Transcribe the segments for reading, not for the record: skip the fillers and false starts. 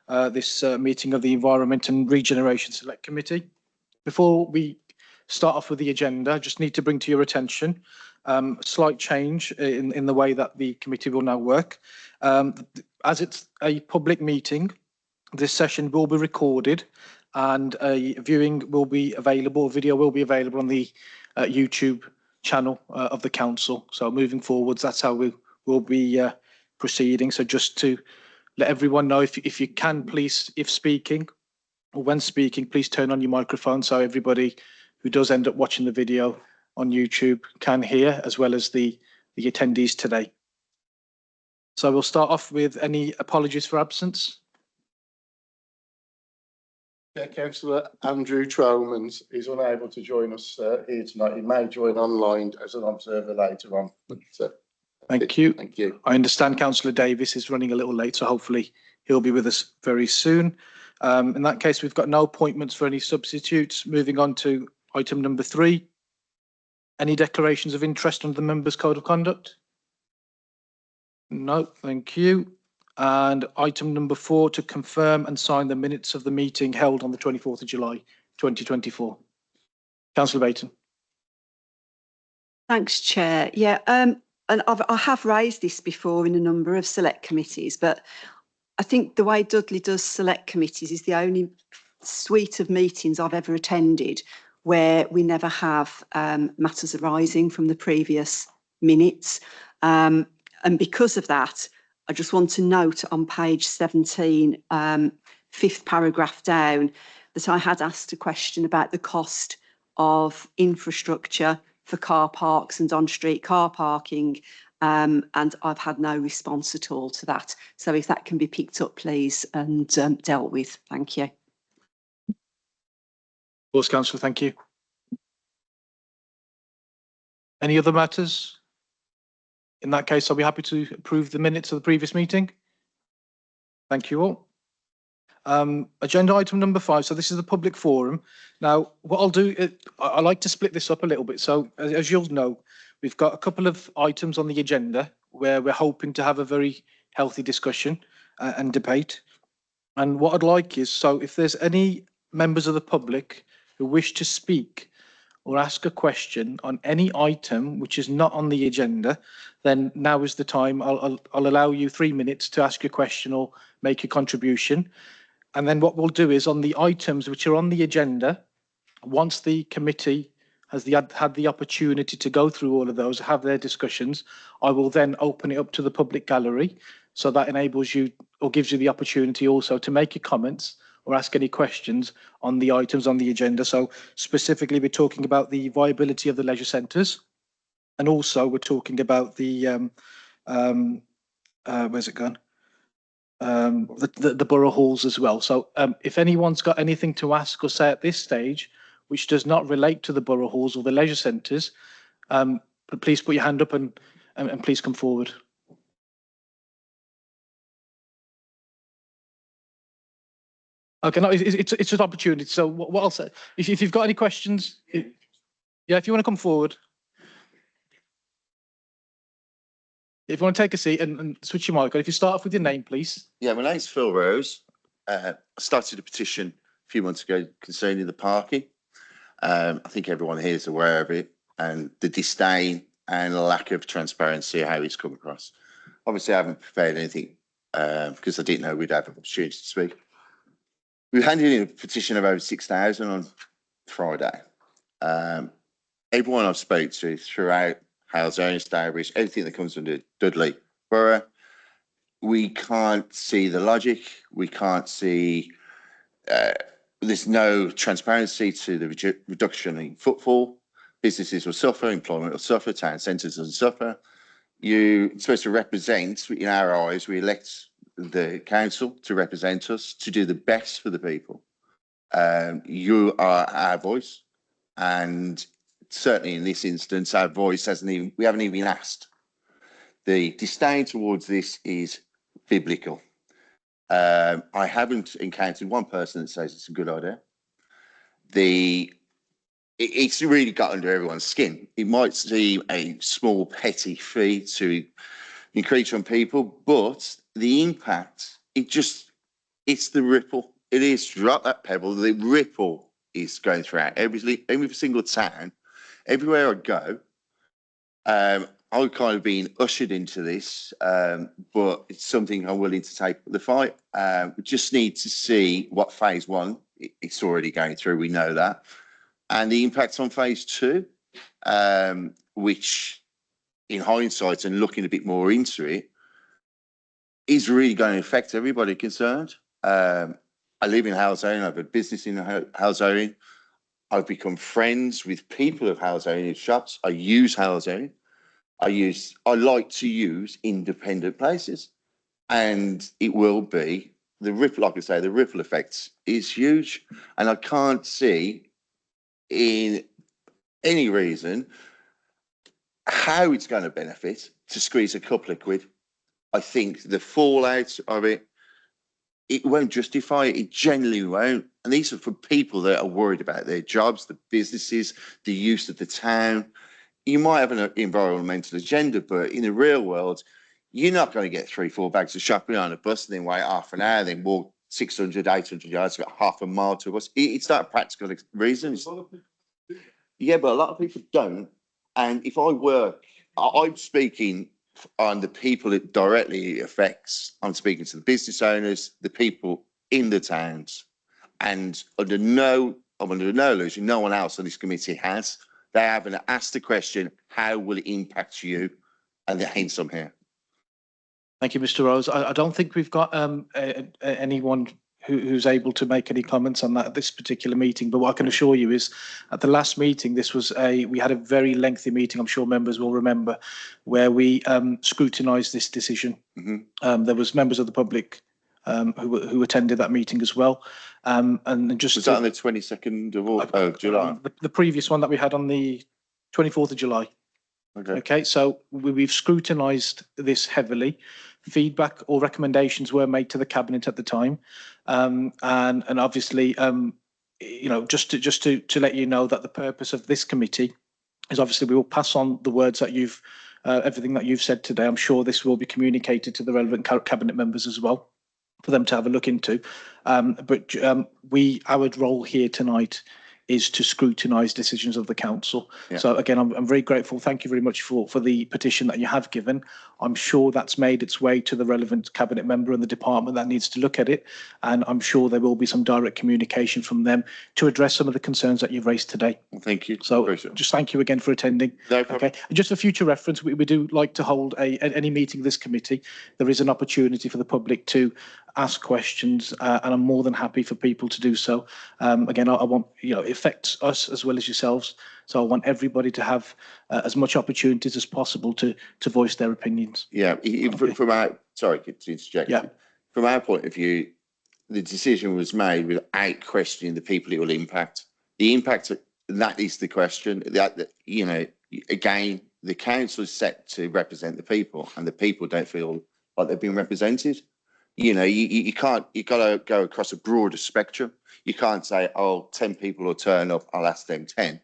this meeting of the Environment and Regeneration Select Committee. Before we start off with the agenda, I just need to bring to your attention a slight change in the way that the committee will now work. As it's a public meeting, this session will be recorded and a viewing will be available, video will be available on the YouTube channel of the council. So moving forwards, that's how we will be proceeding. So just to let everyone know, if you can, please, if speaking or when speaking, please turn on your microphone so everybody who does end up watching the video on YouTube can hear, as well as the attendees today. So we'll start off with any apologies for absence. Yeah, Councillor Andrew Tromans is unable to join us here tonight. He may join online as an observer later on. Thank you. Thank you. I understand Councillor Davis is running a little late, so hopefully he'll be with us very soon. In that case, we've got no appointments for any substitutes. Moving on to item number 3. Any declarations of interest under the Members' Code of Conduct? No, thank you. And item number 4, to confirm and sign the minutes of the meeting held on the 24th of July, 2024. Councillor Baton. Thanks, Chair. Yeah, and I have raised this before in a number of select committees, but I think the way Dudley does select committees is the only suite of meetings I've ever attended where we never have matters arising from the previous minutes. And because of that, I just want to note on page 17, 5th paragraph down, that I had asked a question about the cost of infrastructure for car parks and on-street car parking, and I've had no response at all to that. So if that can be picked up, please, and dealt with. Thank you. Of course, Councillor, thank you. Any other matters? In that case, I'll be happy to approve the minutes of the previous meeting. Thank you all. Agenda item number 5. So this is the public forum. Now, what I'll do, I like to split this up a little bit. So as you'll know, we've got a couple of items on the agenda where we're hoping to have a very healthy discussion and debate. And what I'd like is, so if there's any members of the public who wish to speak or ask a question on any item which is not on the agenda, then now is the time. I'll allow you 3 minutes to ask your question or make a contribution. And then what we'll do is, on the items which are on the agenda, once the committee has had the opportunity to go through all of those, have their discussions, I will then open it up to the public gallery. So that enables you, or gives you the opportunity also to make your comments or ask any questions on the items on the agenda. So specifically, we're talking about the viability of the leisure centres, and also we're talking about the where's it gone? The borough halls as well. So if anyone's got anything to ask or say at this stage, which does not relate to the borough halls or the leisure centres, please put your hand up and please come forward. Okay, no, it's an opportunity. So what I'll say, if you've got any questions, yeah, if you want to come forward. If you want to take a seat and switch your mic on, if you start off with your name, please. Yeah, my name's Phil Rose. I started a petition a few months ago concerning the parking. I think everyone here is aware of it, and the disdain and lack of transparency of how it's come across. Obviously, I haven't prepared anything because I didn't know we'd have an opportunity to speak. We handed in a petition of over 6,000 on Friday. Everyone I've spoke to throughout Halesone, Stourbridge, everything that comes under Dudley Borough, we can't see the logic. We can't see, there's no transparency to the reduction in footfall. Businesses will suffer, employment will suffer, town centres will suffer. You're supposed to represent, in our eyes, we elect the council to represent us, to do the best for the people. You are our voice, and certainly in this instance, our voice we haven't even asked. The disdain towards this is biblical. I haven't encountered one person that says it's a good idea. It's really got under everyone's skin. It might seem a small petty fee to increase on people, but the impact, It's the ripple. It is, drop that pebble, the ripple is going throughout every single town, everywhere I go. I've kind of been ushered into this, but it's something I'm willing to take the fight. We just need to see what phase one it's already going through. We know that, and the impact on phase two, which, in hindsight and looking a bit more into it, is really going to affect everybody concerned. I live in Halzone. I've a business in Halzone. I've become friends with people of Halzone shops. I use Halzone. I like to use independent places, and it will be the ripple. Like I say, the ripple effects is huge, and I can't see in any reason how it's going to benefit to squeeze a couple of quid. I think the fallout of it won't justify it. It generally won't. And these are for people that are worried about their jobs, the businesses, the use of the town. You might have an environmental agenda, but in the real world, you're not going to get 3-4 bags of shopping on a bus and then wait half an hour, then walk 600, 800 yards, got half a mile to a bus. It's not a practical reason. Yeah, but a lot of people don't. And if I'm speaking on the people it directly affects. I'm speaking to the business owners, the people in the towns, and I'm under no illusion, no one else on this committee has. They haven't asked the question, how will it impact you? And hence I'm here. Thank you, Mr. Rose. I don't think we've got anyone who's able to make any comments on that at this particular meeting. But what I can assure you is, at the last meeting, we had a very lengthy meeting. I'm sure members will remember, where we scrutinised this decision. Mm-hmm. There was members of the public who attended that meeting as well. And just was that on the 22nd of July? The previous one that we had on the 24th of July. Okay, so we've scrutinised this heavily. Feedback or recommendations were made to the cabinet at the time, and obviously, just to let you know that the purpose of this committee is, obviously, we will pass on the words that you've everything that you've said today. I'm sure this will be communicated to the relevant cabinet members as well, for them to have a look into. But our role here tonight is to scrutinise decisions of the council. Yeah. So again, I'm very grateful. Thank you very much for the petition that you have given. I'm sure that's made its way to the relevant cabinet member and the department that needs to look at it. And I'm sure there will be some direct communication from them to address some of the concerns that you've raised today. Well, thank you. So just thank you again for attending. No problem. Okay. And just for future reference, we do like to hold any meeting of this committee. There is an opportunity for the public to ask questions, and I'm more than happy for people to do so. Again, I want, it affects us as well as yourselves. So I want everybody to have as much opportunities as possible to voice their opinions. Yeah, from our, sorry to interject. Yeah. From our point of view, the decision was made without questioning the people it will impact. The impact, that is the question. Again, the council is set to represent the people, and the people don't feel like they've been represented. You got to go across a broader spectrum. You can't say, 10 people will turn up, I'll ask them 10.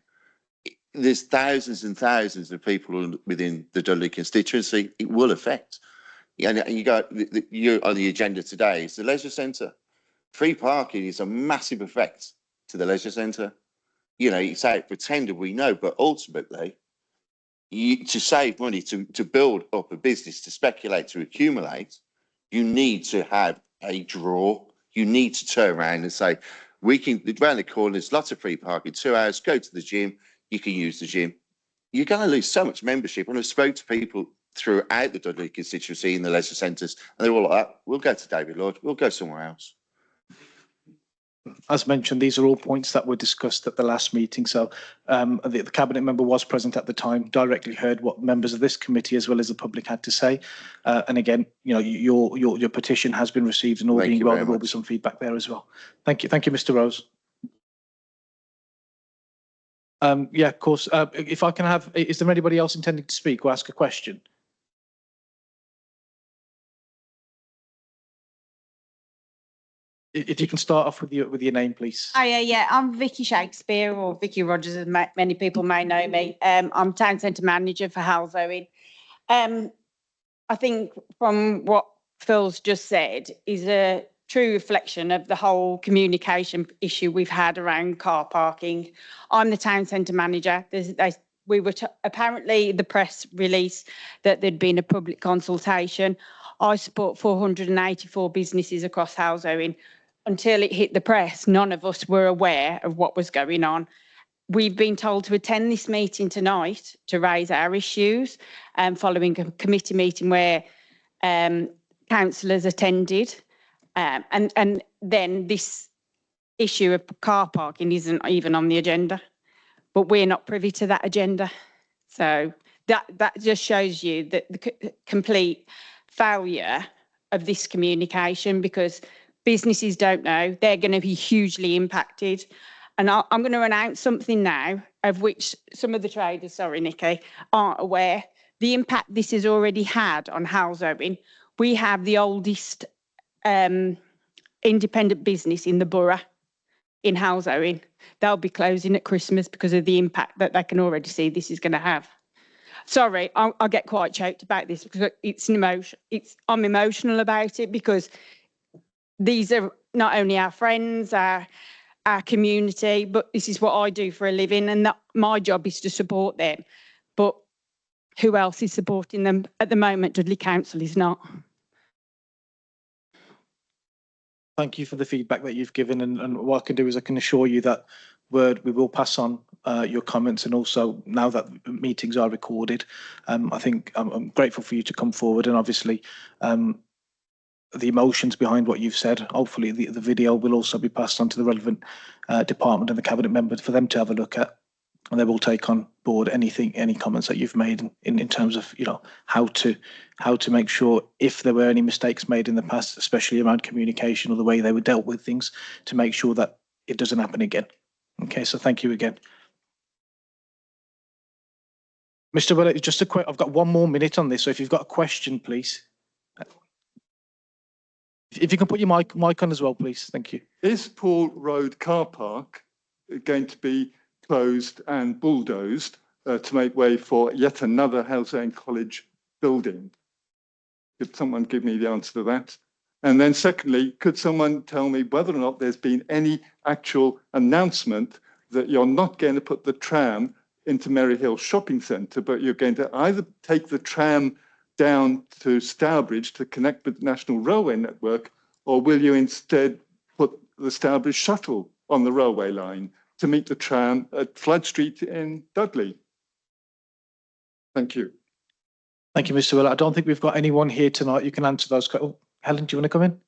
There's thousands and thousands of people within the Dudley constituency. It will affect. And you're on the agenda today is the leisure centre. Free parking is a massive effect to the leisure centre. You say pretended we know, but ultimately, to save money, to build up a business, to speculate, to accumulate, you need to have a draw. You need to turn around and say, we can, around the corner, there's lots of free parking, 2 hours, go to the gym, you can use the gym. You're going to lose so much membership. And I spoke to people throughout the Dudley constituency in the leisure centres, and they're all like, we'll go to David Lord, we'll go somewhere else. As mentioned, these are all points that were discussed at the last meeting. So the cabinet member was present at the time, directly heard what members of this committee as well as the public had to say. And again, your petition has been received, and all being well, there will be some feedback there as well. Thank you, Mr. Rose. Yeah, of course. If I can have, is there anybody else intending to speak or ask a question? If you can start off with your name, please. Yeah, I'm Vicky Shakespeare, or Vicky Rogers, as many people may know me. I'm town centre manager for Halzone. I think from what Phil's just said is true reflection of the whole communication issue we've had around car parking. I'm the town centre manager. Apparently the press released that there'd been a public consultation. I support 484 businesses across Halesowen. Until it hit the press, none of us were aware of what was going on. We've been told to attend this meeting tonight to raise our issues, following a committee meeting where councillors attended. And then this issue of car parking isn't even on the agenda, but we're not privy to that agenda. So that just shows you that the complete failure of this communication, because businesses don't know, they're going to be hugely impacted. And I'm going to announce something now of which some of the traders, sorry, Nikki, aren't aware. The impact this has already had on Halesowen. We have the oldest independent business in the borough in Halesowen. They'll be closing at Christmas because of the impact that they can already see this is going to have. Sorry, I'll get quite choked about this because it's an emotion. I'm emotional about it because these are not only our friends, our community, but this is what I do for a living, and that my job is to support them. But who else is supporting them at the moment? Dudley Council is not. Thank you for the feedback that you've given, and what I can do is I can assure you that we will pass on your comments, and also now that meetings are recorded, I think I'm grateful for you to come forward, and obviously the emotions behind what you've said, hopefully the video will also be passed on to the relevant department and the cabinet members for them to have a look at, and they will take on board any comments that you've made in terms of, you know, how to make sure, if there were any mistakes made in the past, especially around communication or the way they were dealt with things, to make sure that it doesn't happen again. Okay, so thank you again. Mr. Willett, just a quick, I've got 1 more minute on this, so if you've got a question, please. If you can put your mic on as well, please. Thank you. Is Paul Road car park going to be closed and bulldozed to make way for yet another Halesowen College building? Could someone give me the answer to that? And then secondly, could someone tell me whether or not there's been any actual announcement that you're not going to put the tram into Merry Hill Shopping Centre, but you're going to either take the tram down to Stourbridge to connect with the National Railway network, or will you instead put the Stourbridge shuttle on the railway line to meet the tram at Flood Street in Dudley? Thank you. Thank you, Mr. Willett. I don't think we've got anyone here tonight. You can answer those. Oh, Helen, do you want to come in?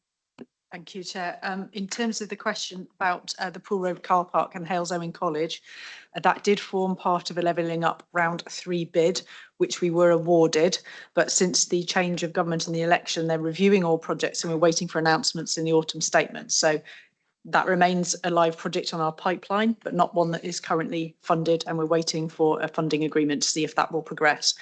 Thank you, Chair. In terms of the question about the Pool Road car park and Halesowen College, that did form part of a levelling up round 3 bid, which we were awarded. But since the change of government and the election, they're reviewing all projects and we're waiting for announcements in the autumn statement. So that remains a live project on our pipeline, but not one that is currently funded. And we're waiting for a funding agreement to see if that will progress.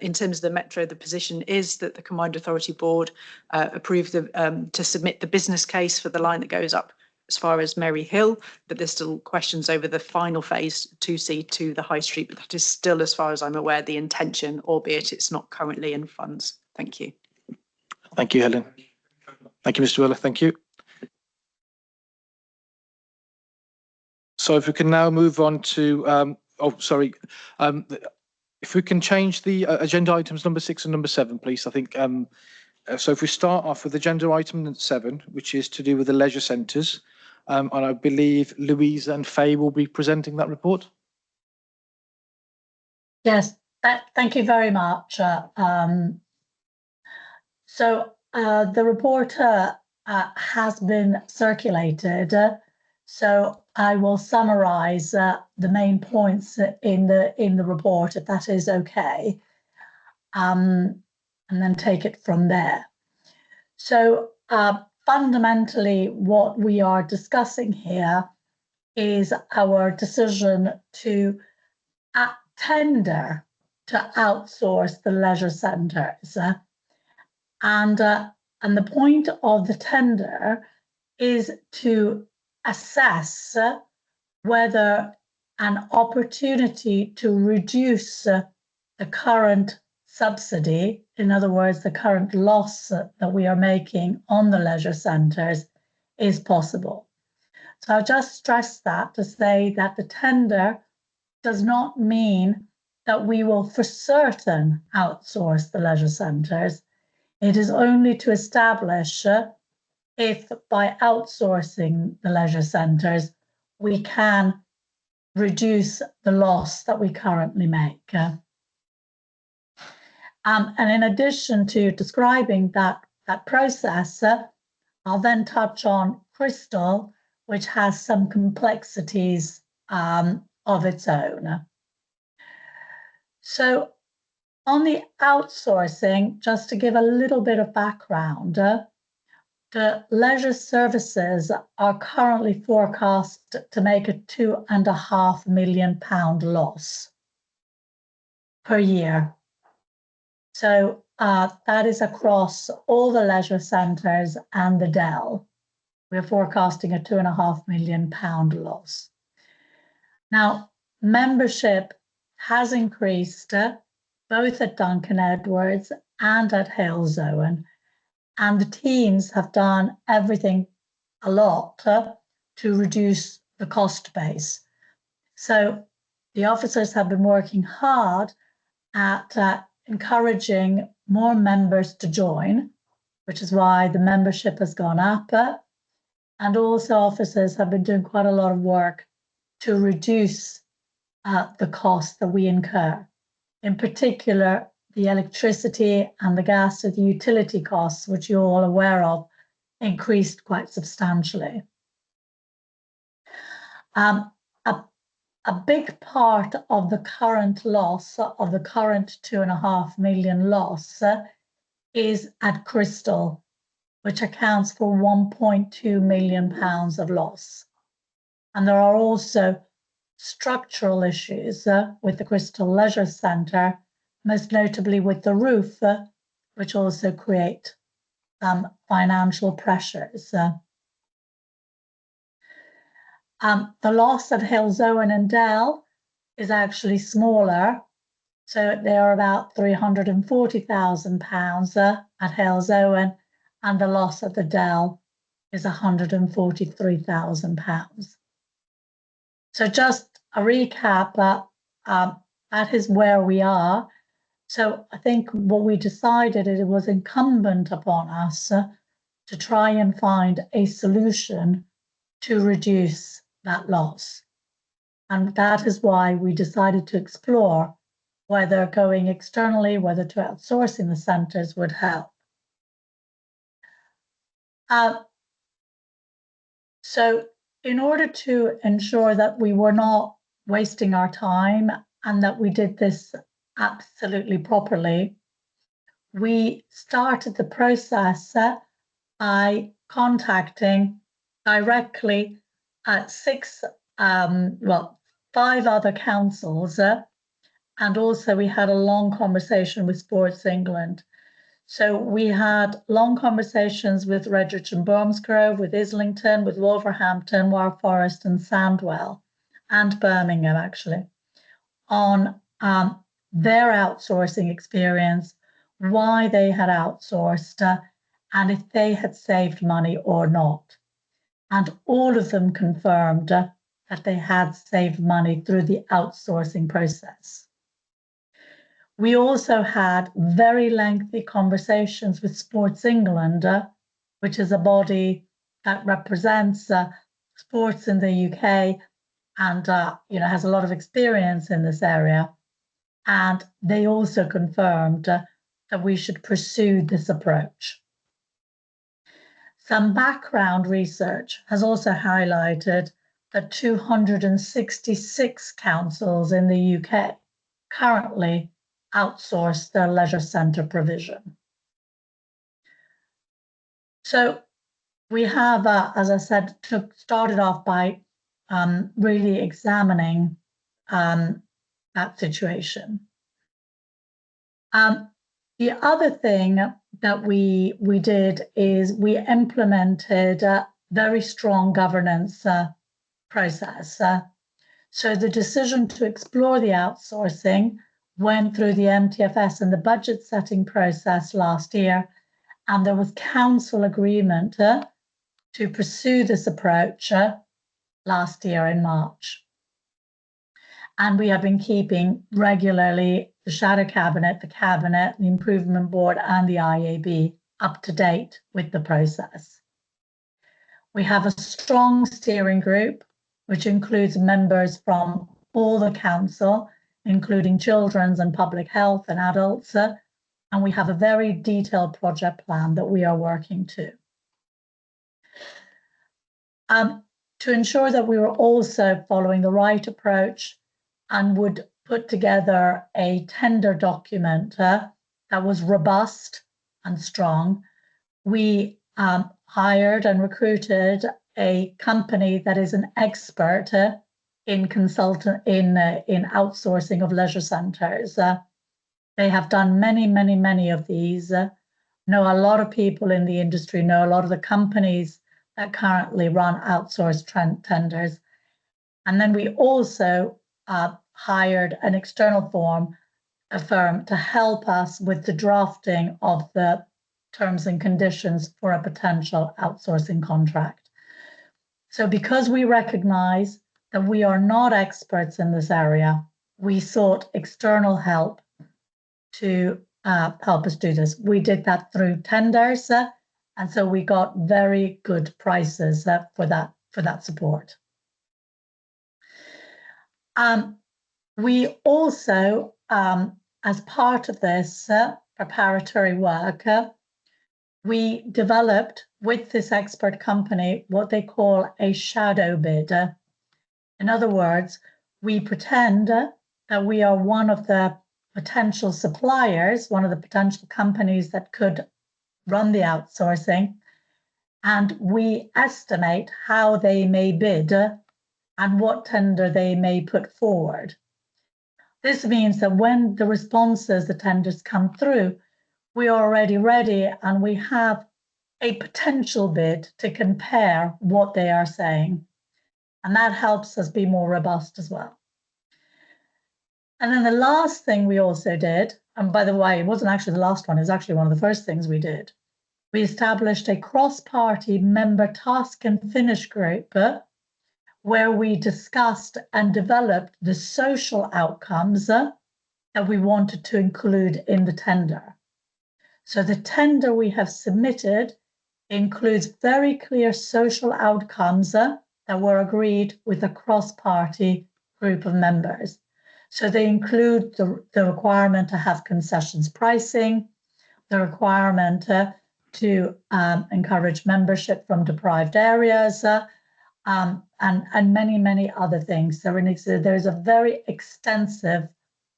In terms of the Metro, the position is that the Combined Authority Board approved to submit the business case for the line that goes up as far as Merry Hill, but there's still questions over the final phase 2C to the High Street, but that is still, as far as I'm aware, the intention, albeit it's not currently in funds. Thank you. Thank you, Helen. Thank you, Mr. Willett. Thank you. So if we can now move on to, if we can change the agenda items number 6 and number 7, please. I think, so if we start off with agenda item 7, which is to do with the leisure centres, and I believe Louise and Faye will be presenting that report. Yes, thank you very much. So the report has been circulated, so I will summarise the main points in the report, if that is okay, and then take it from there. So fundamentally, what we are discussing here is our decision to tender to outsource the leisure centres, and the point of the tender is to assess whether an opportunity to reduce the current subsidy in other words, the current loss that we are making on the leisure centres is possible. So I'll just stress that to say that the tender does not mean that we will for certain outsource the leisure centres. It is only to establish if by outsourcing the leisure centres, we can reduce the loss that we currently make. And in addition to describing that process, I'll then touch on Crystal, which has some complexities of its own. So on the outsourcing, just to give a little bit of background, the leisure services are currently forecast to make a £2.5 million loss per year. So that is across all the leisure centres and the Dell. We're forecasting a £2.5 million loss. Now, membership has increased both at Duncan Edwards and at Halesowen, and the teams have done everything a lot to reduce the cost base. So the officers have been working hard at encouraging more members to join, which is why the membership has gone up. And also officers have been doing quite a lot of work to reduce the costs that we incur. In particular, the electricity and the gas, so the utility costs, which you're all aware of, increased quite substantially. A big part of the current loss, of the current £2.5 million loss, is at Crystal, which accounts for £1.2 million of loss. And there are also structural issues with the Crystal Leisure Centre, most notably with the roof, which also create some financial pressures. The loss at Halesowen and Dell is actually smaller. So they are about £340,000 at Halesowen, and the loss at the Dell is £143,000. So just a recap, that is where we are. So I think what we decided is it was incumbent upon us to try and find a solution to reduce that loss. And that is why we decided to explore whether going externally, whether to outsourcing the centres would help. So in order to ensure that we were not wasting our time and that we did this absolutely properly, we started the process by contacting directly 5 other councils, and also we had a long conversation with Sports England. So we had long conversations with Redrich and Bromsgrove, with Islington, with Wolverhampton, War Forest and Sandwell, and Birmingham actually, on their outsourcing experience, why they had outsourced, and if they had saved money or not. And all of them confirmed that they had saved money through the outsourcing process. We also had very lengthy conversations with Sports England, which is a body that represents sports in the UK and has a lot of experience in this area. And they also confirmed that we should pursue this approach. Some background research has also highlighted that 266 councils in the UK currently outsource their leisure centre provision. So we have, as I said, started off by really examining that situation. The other thing that we did is we implemented a very strong governance process. So the decision to explore the outsourcing went through the MTFS and the budget setting process last year, and there was council agreement to pursue this approach last year in March. And we have been keeping regularly the Shadow Cabinet, the Cabinet, the Improvement Board and the IAB up to date with the process. We have a strong steering group, which includes members from all the council, including children's and public health and adults, and we have a very detailed project plan that we are working to. To ensure that we were also following the right approach and would put together a tender document that was robust and strong, we hired and recruited a company that is an expert in outsourcing of leisure centres. They have done many of these. Know a lot of people in the industry, know a lot of the companies that currently run outsourced tenders. And then we also hired an external firm to help us with the drafting of the terms and conditions for a potential outsourcing contract. So because we recognize that we are not experts in this area, we sought external help to help us do this. We did that through tenders, and so we got very good prices for that support. We also, as part of this preparatory work, we developed with this expert company what they call a shadow bid. In other words, we pretend that we are one of the potential suppliers, one of the potential companies that could run the outsourcing, and we estimate how they may bid and what tender they may put forward. This means that when the responses, the tenders come through, we are already ready and we have a potential bid to compare what they are saying. And that helps us be more robust as well. And then the last thing we also did, and by the way, it wasn't actually the last one, it was actually one of the first things we did. We established a cross-party member task and finish group where we discussed and developed the social outcomes that we wanted to include in the tender. So the tender we have submitted includes very clear social outcomes that were agreed with a cross-party group of members. So they include the requirement to have concessions pricing, the requirement to encourage membership from deprived areas, and many other things. There's a very extensive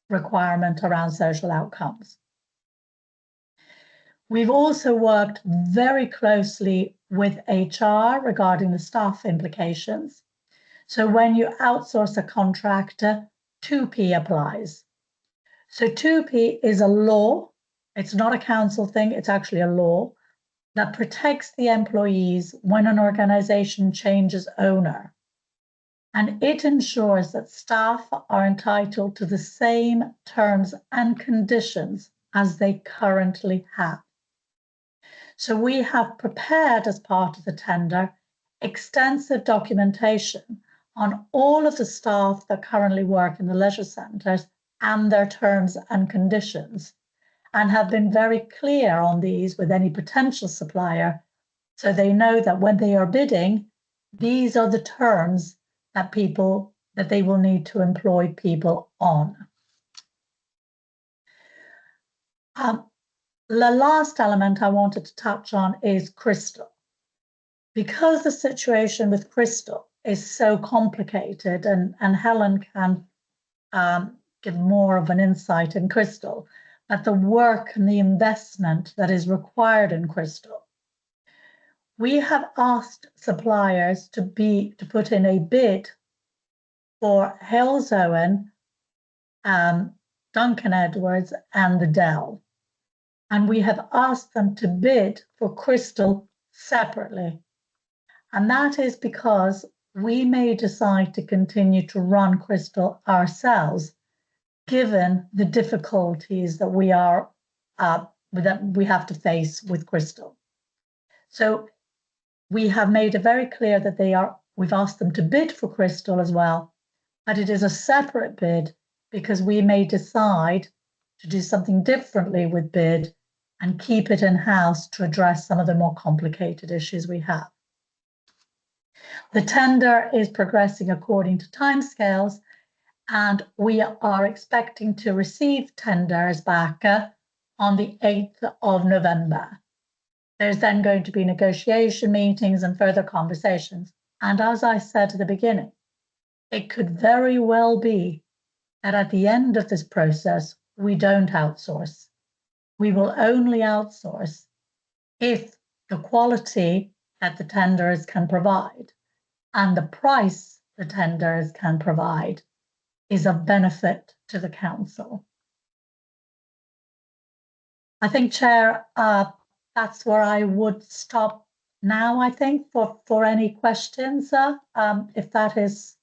requirement around social outcomes. We've also worked very closely with HR regarding the staff implications. So when you outsource a contractor, 2P applies. So 2P is a law. It's not a council thing, it's actually a law that protects the employees when an organization changes owner. And it ensures that staff are entitled to the same terms and conditions as they currently have. So we have prepared, as part of the tender, extensive documentation on all of the staff that currently work in the leisure centres and their terms and conditions, and have been very clear on these with any potential supplier, so they know that when they are bidding, these are the terms that they will need to employ people on. The last element I wanted to touch on is Crystal. Because the situation with Crystal is so complicated, and Helen can give more of an insight in Crystal, but the work and the investment that is required in Crystal. We have asked suppliers to put in a bid for Halesowen, Duncan Edwards, and the Dell. And we have asked them to bid for Crystal separately. And that is because we may decide to continue to run Crystal ourselves given the difficulties that we have to face with Crystal. So we have made it very clear that we've asked them to bid for Crystal as well, but it is a separate bid because we may decide to do something differently with bid and keep it in-house to address some of the more complicated issues we have. The tender is progressing according to timescales, and we are expecting to receive tenders back on the 8th of November. There's then going to be negotiation meetings and further conversations. And as I said at the beginning, it could very well be that at the end of this process, we don't outsource. We will only outsource if the quality that the tenders can provide and the price the tenders can provide is of benefit to the council. I think, Chair, that's where I would stop now, I think, for any questions, if that is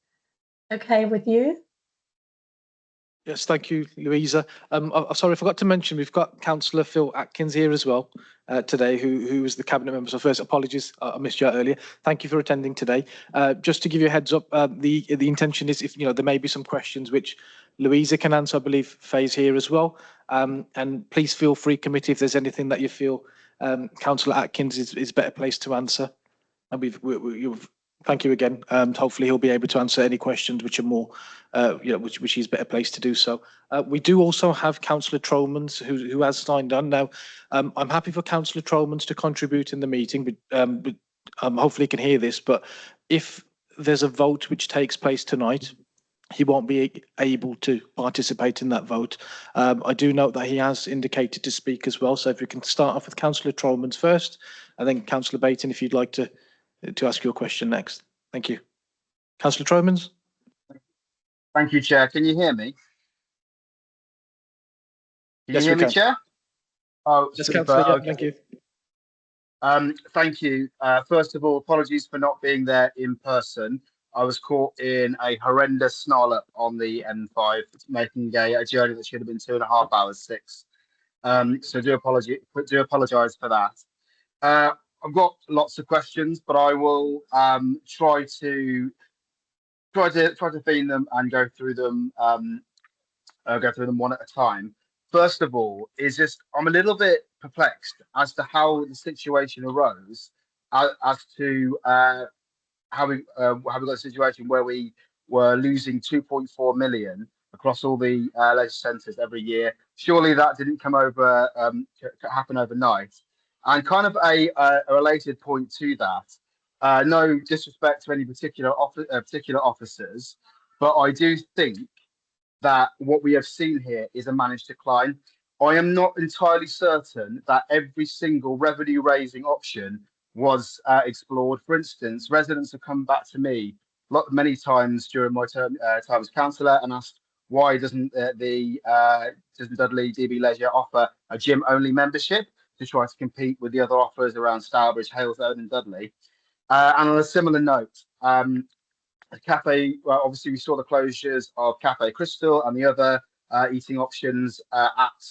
okay with you. Yes, thank you, Louisa. Sorry, I forgot to mention we've got Councillor Phil Atkins here as well today, who is the cabinet member. So first, apologies, I missed you out earlier. Thank you for attending today. Just to give you a heads up, the intention is, if there may be some questions which Louisa can answer. I believe Faye's here as well. And please feel free, committee, if there's anything that you feel Councillor Atkins is better placed to answer. And thank you again. Hopefully he'll be able to answer any questions which are more, which he's better placed to do so. We do also have Councillor Tromans who has signed on. Now, I'm happy for Councillor Tromans to contribute in the meeting, but hopefully he can hear this. But if there's a vote which takes place tonight, he won't be able to participate in that vote. I do note that he has indicated to speak as well. So if we can start off with Councillor Tromans first, and then Councillor Baton, if you'd like to ask your question next. Thank you. Councillor Tromans. Thank you, Chair. Can you hear me? Yes, we can. Chair? Oh, yes, super. Councillor. Yeah, okay. Thank you. Thank you. First of all, apologies for not being there in person. I was caught in a horrendous snarl up on the M5, making a journey that should have been 2.5 hours, 6. So do apologise for that. I've got lots of questions, but I will try to theme them and go through them one at a time. First of all, I'm a little bit perplexed as to how the situation arose, as to how we got a situation where we were losing 2.4 million across all the leisure centres every year. Surely that didn't happen overnight. And kind of a related point to that, no disrespect to any particular officers, but I do think that what we have seen here is a managed decline. I am not entirely certain that every single revenue raising option was explored. For instance, residents have come back to me many times during my time as councillor and asked, why doesn't Dudley DB Leisure offer a gym only membership to try to compete with the other offers around Stourbridge, Halesdale and Dudley? And on a similar note, the cafe, well, obviously we saw the closures of Cafe Crystal and the other eating options at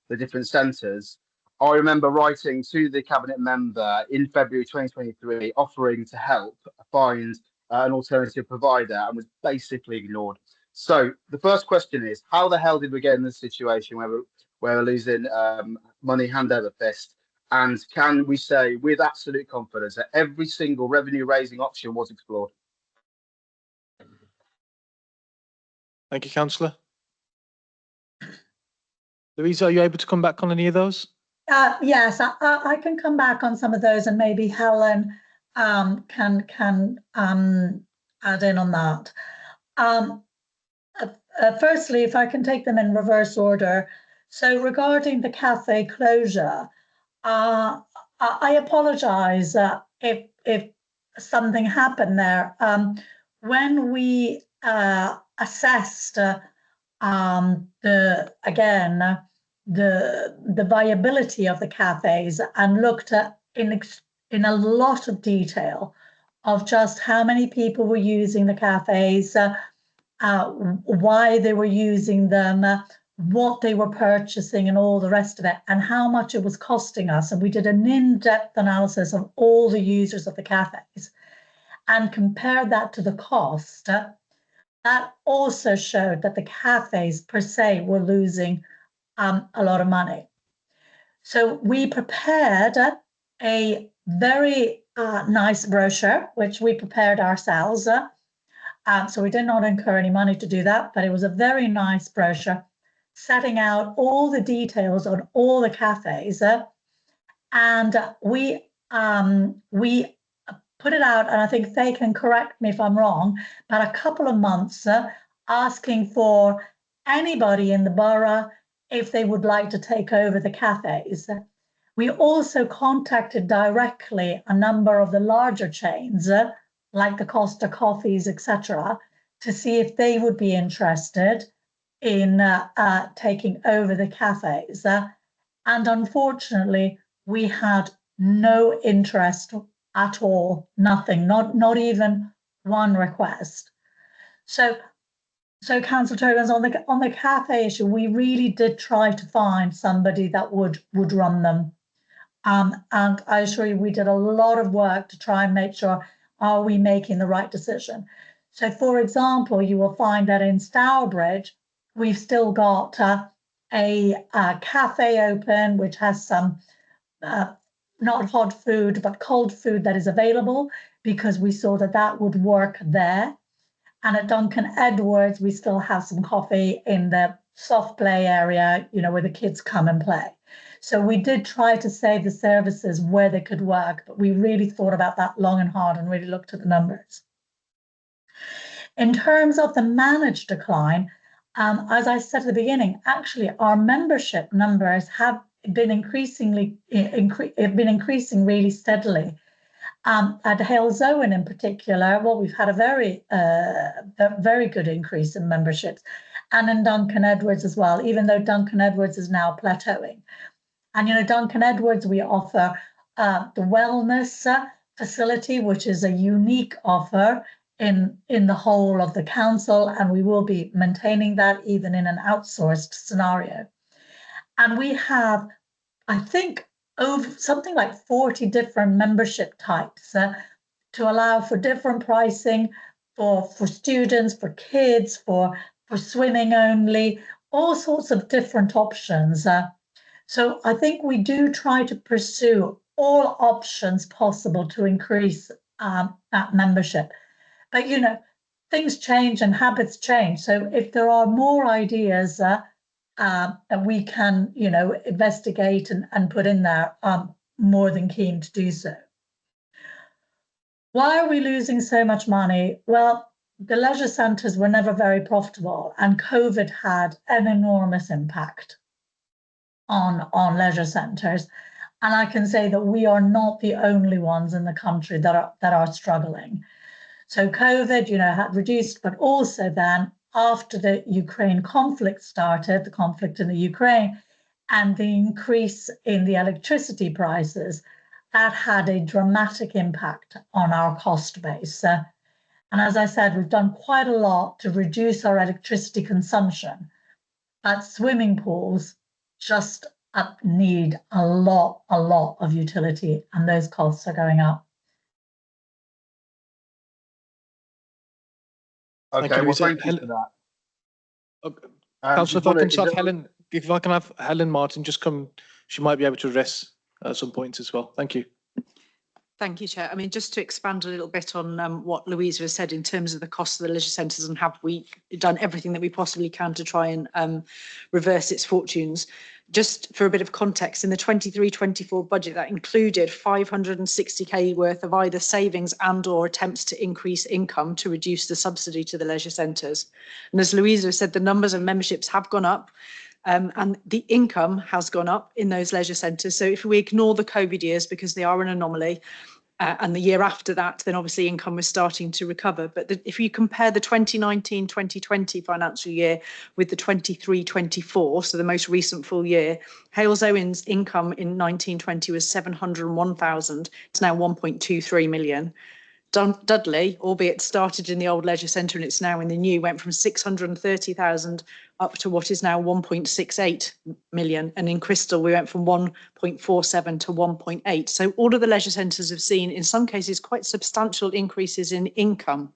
the different centres. I remember writing to the cabinet member in February 2023, offering to help find an alternative provider, and was basically ignored. So the first question is, how the hell did we get in this situation where we're losing money hand over fist? And can we say with absolute confidence that every single revenue raising option was explored? Thank you, Councillor. Louisa, are you able to come back on any of those? Yes, I can come back on some of those, and maybe Helen can add in on that. Firstly, if I can take them in reverse order. So regarding the cafe closure, I apologise if something happened there. When we assessed the viability of the cafes and looked at in a lot of detail of just how many people were using the cafes, why they were using them, what they were purchasing and all the rest of it, and how much it was costing us. And we did an in-depth analysis of all the users of the cafes and compared that to the cost. That also showed that the cafes per se were losing a lot of money. So we prepared a very nice brochure, which we prepared ourselves. So we did not incur any money to do that, but it was a very nice brochure setting out all the details on all the cafes. And we put it out, and I think they can correct me if I'm wrong, but a couple of months asking for anybody in the borough if they would like to take over the cafes. We also contacted directly a number of the larger chains, like the Costa Coffees, etc., to see if they would be interested in taking over the cafes. And unfortunately, we had no interest at all, nothing, not even one request. So Councillor Tokens, on the cafe issue, we really did try to find somebody that would run them. And I assure you, we did a lot of work to try and make sure, are we making the right decision? So, for example, you will find that in Stourbridge, we've still got a cafe open, which has some not hot food, but cold food that is available, because we saw that that would work there. And at Duncan Edwards, we still have some coffee in the soft play area, where the kids come and play. So we did try to save the services where they could work, but we really thought about that long and hard and really looked at the numbers. In terms of the managed decline, as I said at the beginning, actually our membership numbers have been increasing really steadily. At Halesowen in particular, we've had a very good increase in memberships, and in Duncan Edwards as well, even though Duncan Edwards is now plateauing. And Duncan Edwards, we offer the wellness facility, which is a unique offer in the whole of the council, and we will be maintaining that even in an outsourced scenario. And we have, I think, over something like 40 different membership types to allow for different pricing for students, for kids, for swimming only, all sorts of different options. So I think we do try to pursue all options possible to increase that membership. But, things change and habits change. So if there are more ideas that we can, investigate and put in there, I'm more than keen to do so. Why are we losing so much money? Well, the leisure centres were never very profitable, and COVID had an enormous impact on leisure centres. And I can say that we are not the only ones in the country that are struggling. So COVID, had reduced, but also then after the Ukraine conflict started, the conflict in the Ukraine, and the increase in the electricity prices, that had a dramatic impact on our cost base. And as I said, we've done quite a lot to reduce our electricity consumption, but swimming pools just need a lot of utility, and those costs are going up. Okay, well, thank you for that. Councillor, if I can have Helen Martin just come, she might be able to address some points as well. Thank you. Thank you, Chair. I mean, just to expand a little bit on what Louisa has said in terms of the cost of the leisure centres, and have we done everything that we possibly can to try and reverse its fortunes. Just for a bit of context, in the 23-24 budget, that included 560k worth of either savings and or attempts to increase income to reduce the subsidy to the leisure centres. And as Louisa said, the numbers of memberships have gone up. And the income has gone up in those leisure centres. So if we ignore the COVID years, because they are an anomaly, and the year after that, then obviously income was starting to recover. But if you compare the 2019-2020 financial year with the 23-24, so the most recent full year, Halesowen's income in 1920 was 701,000. It's now 1.23 million. Dudley, albeit started in the old leisure centre and it's now in the new, went from 630,000 up to what is now 1.68 million. And in Crystal, we went from 1.47 to 1.8. So all of the leisure centres have seen, in some cases, quite substantial increases in income.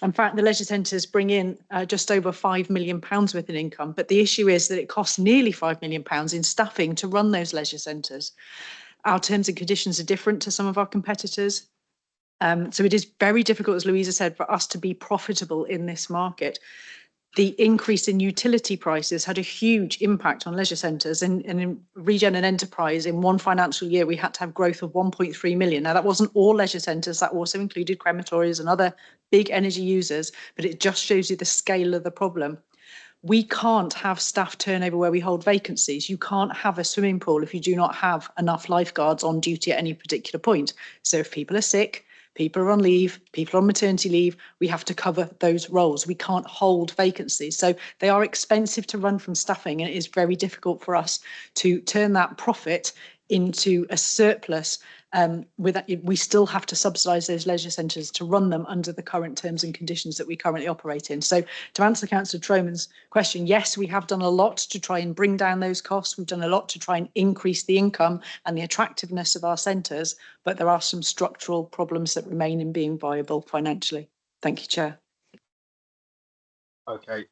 In fact, the leisure centres bring in just over £5 million worth in income. But the issue is that it costs nearly £5 million in staffing to run those leisure centres. Our terms and conditions are different to some of our competitors. So it is very difficult, as Louisa said, for us to be profitable in this market. The increase in utility prices had a huge impact on leisure centres, and in Regen and Enterprise in one financial year we had to have growth of 1.3 million. Now that wasn't all leisure centres, that also included crematories and other big energy users, but it just shows you the scale of the problem. We can't have staff turnover where we hold vacancies. You can't have a swimming pool if you do not have enough lifeguards on duty at any particular point. So if people are sick, people are on leave, people are on maternity leave, we have to cover those roles. We can't hold vacancies. So they are expensive to run from staffing, and it is very difficult for us to turn that profit into a surplus. We still have to subsidise those leisure centres to run them under the current terms and conditions that we currently operate in. So to answer Councillor Troman's question, yes, we have done a lot to try and bring down those costs. We've done a lot to try and increase the income and the attractiveness of our centres, but there are some structural problems that remain in being viable financially. Thank you, Chair. Okay.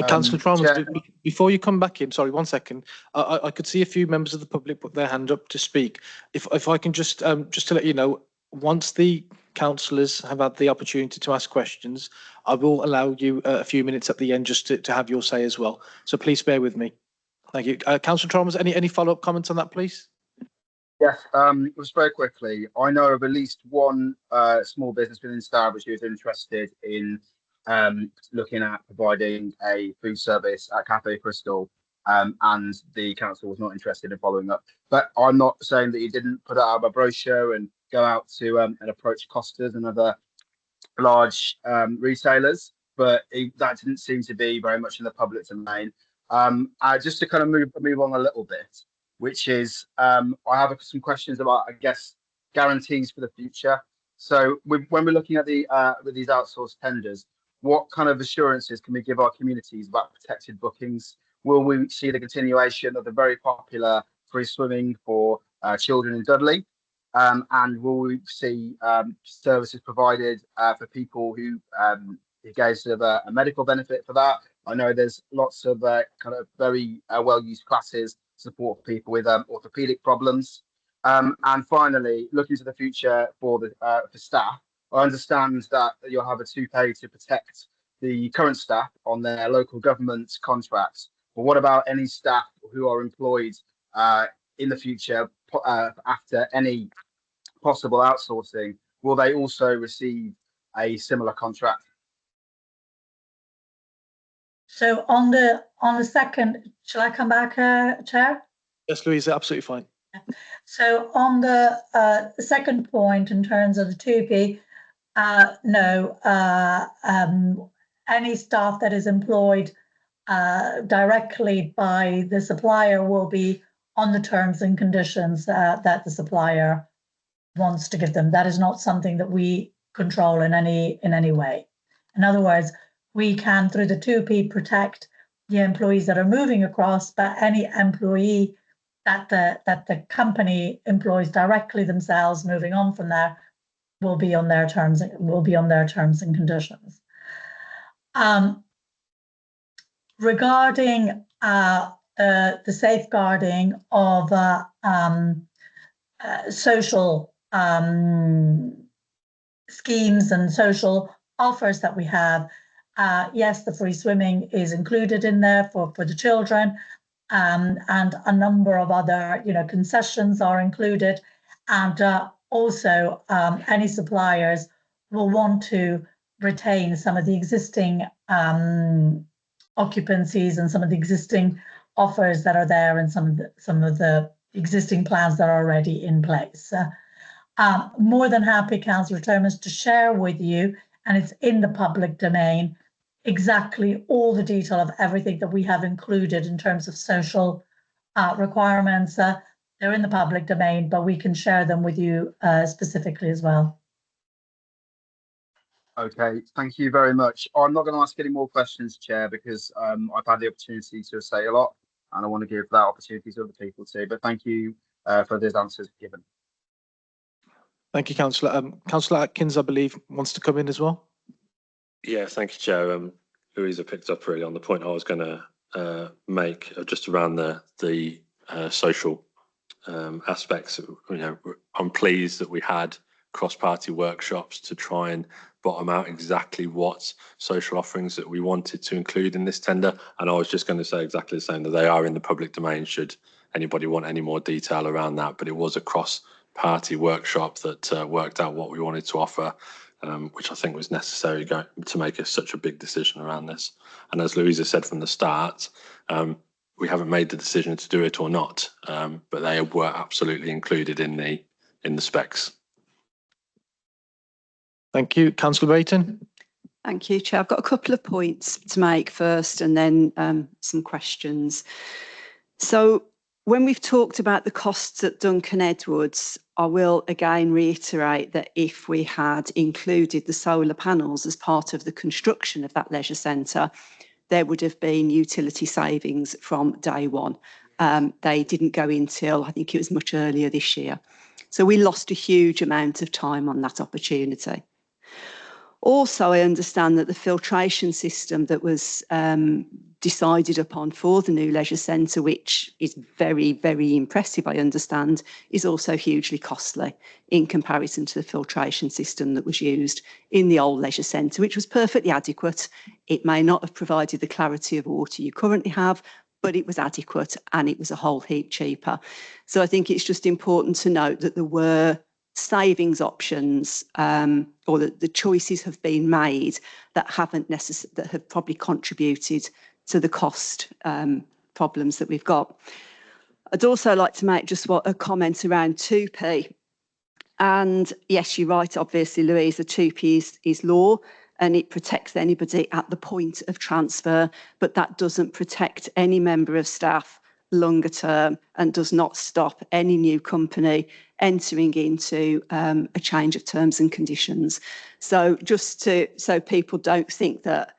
Councillor Chalmers, Chair- before you come back in, sorry, 1 second. I could see a few members of the public put their hand up to speak. If I can just to let you know, once the councillors have had the opportunity to ask questions, I will allow you a few minutes at the end just to have your say as well. So please bear with me. Thank you. Councillor Chalmers, any follow-up comments on that, please? Yes, just very quickly. I know of at least one small business within Stourbridge who is interested in looking at providing a food service at Cafe Crystal, and the council was not interested in following up. But I'm not saying that you didn't put out a brochure and go out to and approach Costas and other large retailers, but that didn't seem to be very much in the public domain. Just to kind of move on a little bit, which is I have some questions about, I guess, guarantees for the future. So when we're looking at with these outsourced tenders, what kind of assurances can we give our communities about protected bookings? Will we see the continuation of the very popular free swimming for children in Dudley? And will we see services provided for people who engage with a medical benefit for that? I know there's lots of kind of very well-used classes to support people with orthopedic problems. And finally, looking to the future for staff, I understand that you'll have a toupee to protect the current staff on their local government contracts. But what about any staff who are employed in the future after any possible outsourcing? Will they also receive a similar contract? So on the second, shall I come back, Chair? Yes, Louisa, absolutely fine. So on the second point, in terms of the toupee, no, any staff that is employed directly by the supplier will be on the terms and conditions that the supplier wants to give them. That is not something that we control in any way. In other words, we can, through the toupee, protect the employees that are moving across, but any employee that the company employs directly themselves, moving on from there, will be on their terms and conditions. Regarding the safeguarding of social schemes and social offers that we have, yes, the free swimming is included in there for the children, and a number of other concessions are included, and also any suppliers will want to retain some of the existing occupancies and some of the existing offers that are there, and some of the existing plans that are already in place. More than happy, Councillor Thomas, to share with you, and it's in the public domain, exactly all the detail of everything that we have included in terms of social requirements. They're in the public domain, but we can share them with you specifically as well. Okay, thank you very much. I'm not going to ask any more questions, Chair, because I've had the opportunity to say a lot, and I want to give that opportunity to other people too. But thank you for those answers given. Thank you, Councillor. Councillor Atkins, I believe, wants to come in as well. Yeah, thank you, Chair. Louisa picked up really on the point I was going to make just around the social aspects. You know, I'm pleased that we had cross-party workshops to try and bottom out exactly what social offerings that we wanted to include in this tender. And I was just going to say exactly the same, that they are in the public domain should anybody want any more detail around that. But it was a cross-party workshop that worked out what we wanted to offer, which I think was necessary to make such a big decision around this. And as Louisa said from the start, we haven't made the decision to do it or not, but they were absolutely included in the specs. Thank you. Councillor Bayton. Thank you, Chair. I've got a couple of points to make first and then some questions. So when we've talked about the costs at Duncan Edwards, I will again reiterate that if we had included the solar panels as part of the construction of that leisure centre, there would have been utility savings from day one. They didn't go in till, I think it was much earlier this year. So we lost a huge amount of time on that opportunity. Also, I understand that the filtration system that was decided upon for the new leisure centre, which is very, very impressive, I understand, is also hugely costly in comparison to the filtration system that was used in the old leisure centre, which was perfectly adequate. It may not have provided the clarity of water you currently have, but it was adequate and it was a whole heap cheaper. So I think it's just important to note that there were savings options, or that the choices have been made that that have probably contributed to the cost problems that we've got. I'd also like to make just a comment around 2P. And yes, you're right, obviously, Louisa, 2P is law and it protects anybody at the point of transfer, but that doesn't protect any member of staff longer term and does not stop any new company entering into a change of terms and conditions. So just so people don't think that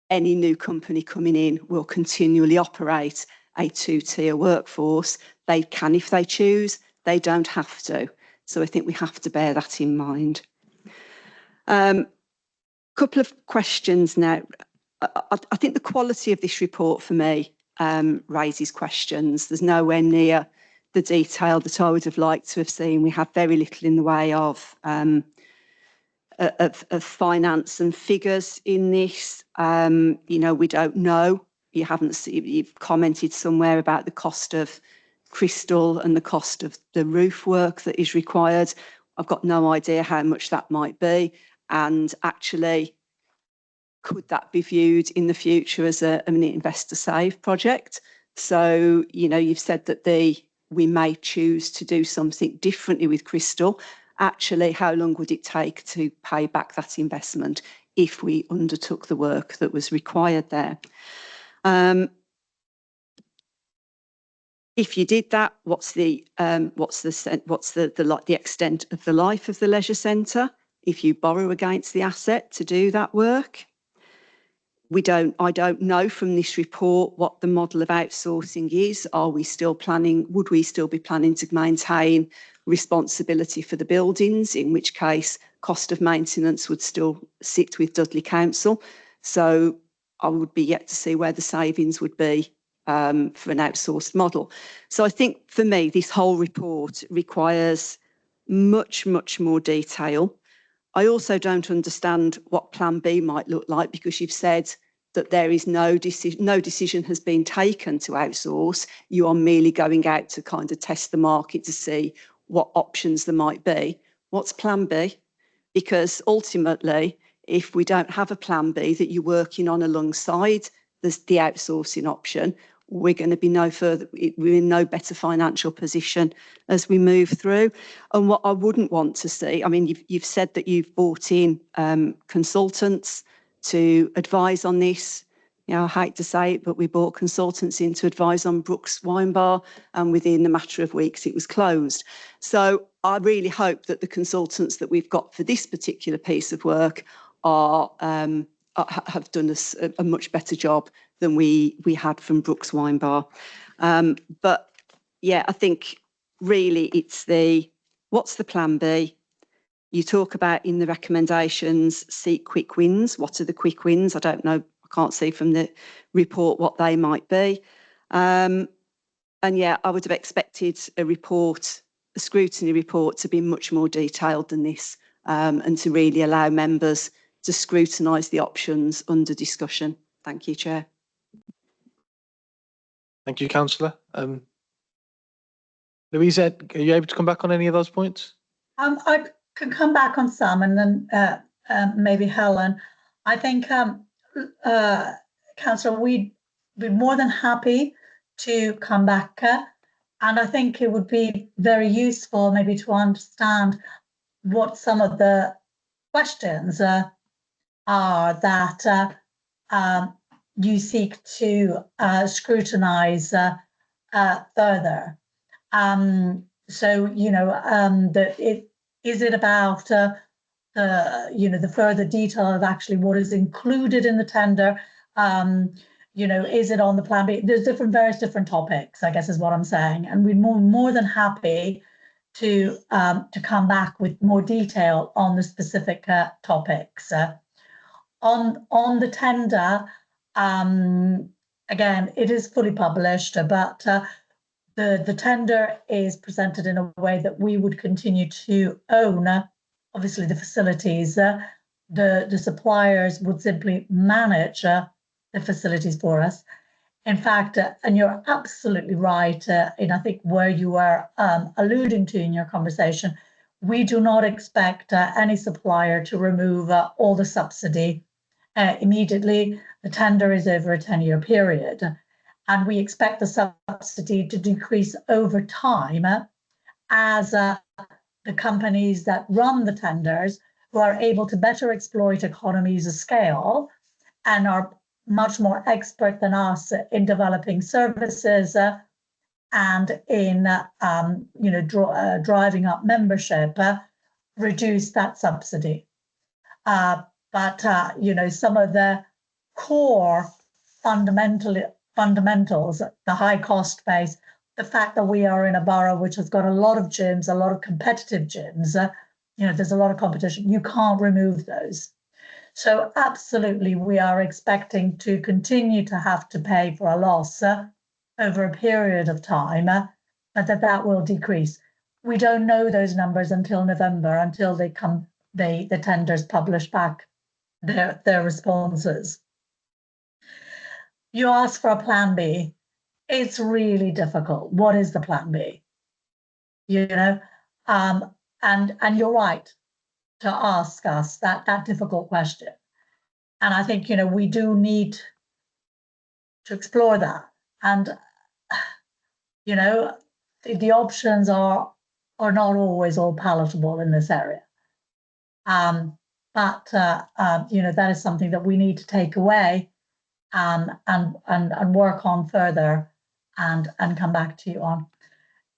any new company coming in will continually operate a two-tier workforce. They can if they choose, they don't have to. So I think we have to bear that in mind. Couple of questions now. I think the quality of this report for me raises questions. There's nowhere near the detail that I would have liked to have seen. We have very little in the way of finance and figures in this. You know, we don't know. You've commented somewhere about the cost of Crystal and the cost of the roof work that is required. I've got no idea how much that might be. And actually, could that be viewed in the future as an investor save project? So, you know, you've said that we may choose to do something differently with Crystal. Actually, how long would it take to pay back that investment if we undertook the work that was required there? If you did that, what's the extent of the life of the leisure centre? If you borrow against the asset to do that work, I don't know from this report what the model of outsourcing is. Would we still be planning to maintain responsibility for the buildings, in which case cost of maintenance would still sit with Dudley Council? So I would be yet to see where the savings would be for an outsourced model. So I think for me, this whole report requires much, much more detail. I also don't understand what Plan B might look like, because you've said that there is no decision has been taken to outsource. You are merely going out to kind of test the market to see what options there might be. What's Plan B? Because ultimately, if we don't have a Plan B that you're working on alongside the outsourcing option, we're going to be we're in no better financial position as we move through. And what I wouldn't want to see, I mean, you've said that you've brought in consultants to advise on this. You know, I hate to say it, but we brought consultants in to advise on Brooks Wine Bar, and within a matter of weeks it was closed. So I really hope that the consultants that we've got for this particular piece of work have done a much better job than we had from Brooks Wine Bar. But yeah, I think really it's what's the plan B? You talk about in the recommendations, seek quick wins. What are the quick wins? I don't know. I can't see from the report what they might be. And yeah, I would have expected a scrutiny report to be much more detailed than this, and to really allow members to scrutinise the options under discussion. Thank you, Chair. Thank you, Councillor. Louisa, are you able to come back on any of those points? I can come back on some, and then maybe Helen. I think, Councillor, we'd be more than happy to come back, and I think it would be very useful maybe to understand what some of the questions are that you seek to scrutinise further. So, you know, is it about you know, the further detail of actually what is included in the tender? You know, is it on the plan B? There's various different topics, I guess is what I'm saying, and we're more than happy to come back with more detail on the specific topics. On the tender, again, it is fully published, but the tender is presented in a way that we would continue to own, obviously, the facilities. The suppliers would simply manage the facilities for us. In fact, and you're absolutely right, in I think where you were alluding to in your conversation, we do not expect any supplier to remove all the subsidy immediately. The tender is over a 10-year period, and we expect the subsidy to decrease over time as the companies that run the tenders, who are able to better exploit economies of scale and are much more expert than us in developing services and in you know, driving up membership, reduce that subsidy. But you know, some of the core fundamentals, the high cost base, the fact that we are in a borough which has got a lot of gyms, a lot of competitive gyms, you know, there's a lot of competition. You can't remove those. So absolutely, we are expecting to continue to have to pay for a loss over a period of time, but that will decrease. We don't know those numbers until November, until the tenders publish back their responses. You ask for a plan B. It's really difficult. What is the plan B? You know, and you're right to ask us that difficult question. And I think, you know, we do need to explore that. And, you know, the options are not always all palatable in this area. But you know, that is something that we need to take away and work on further and come back to you on.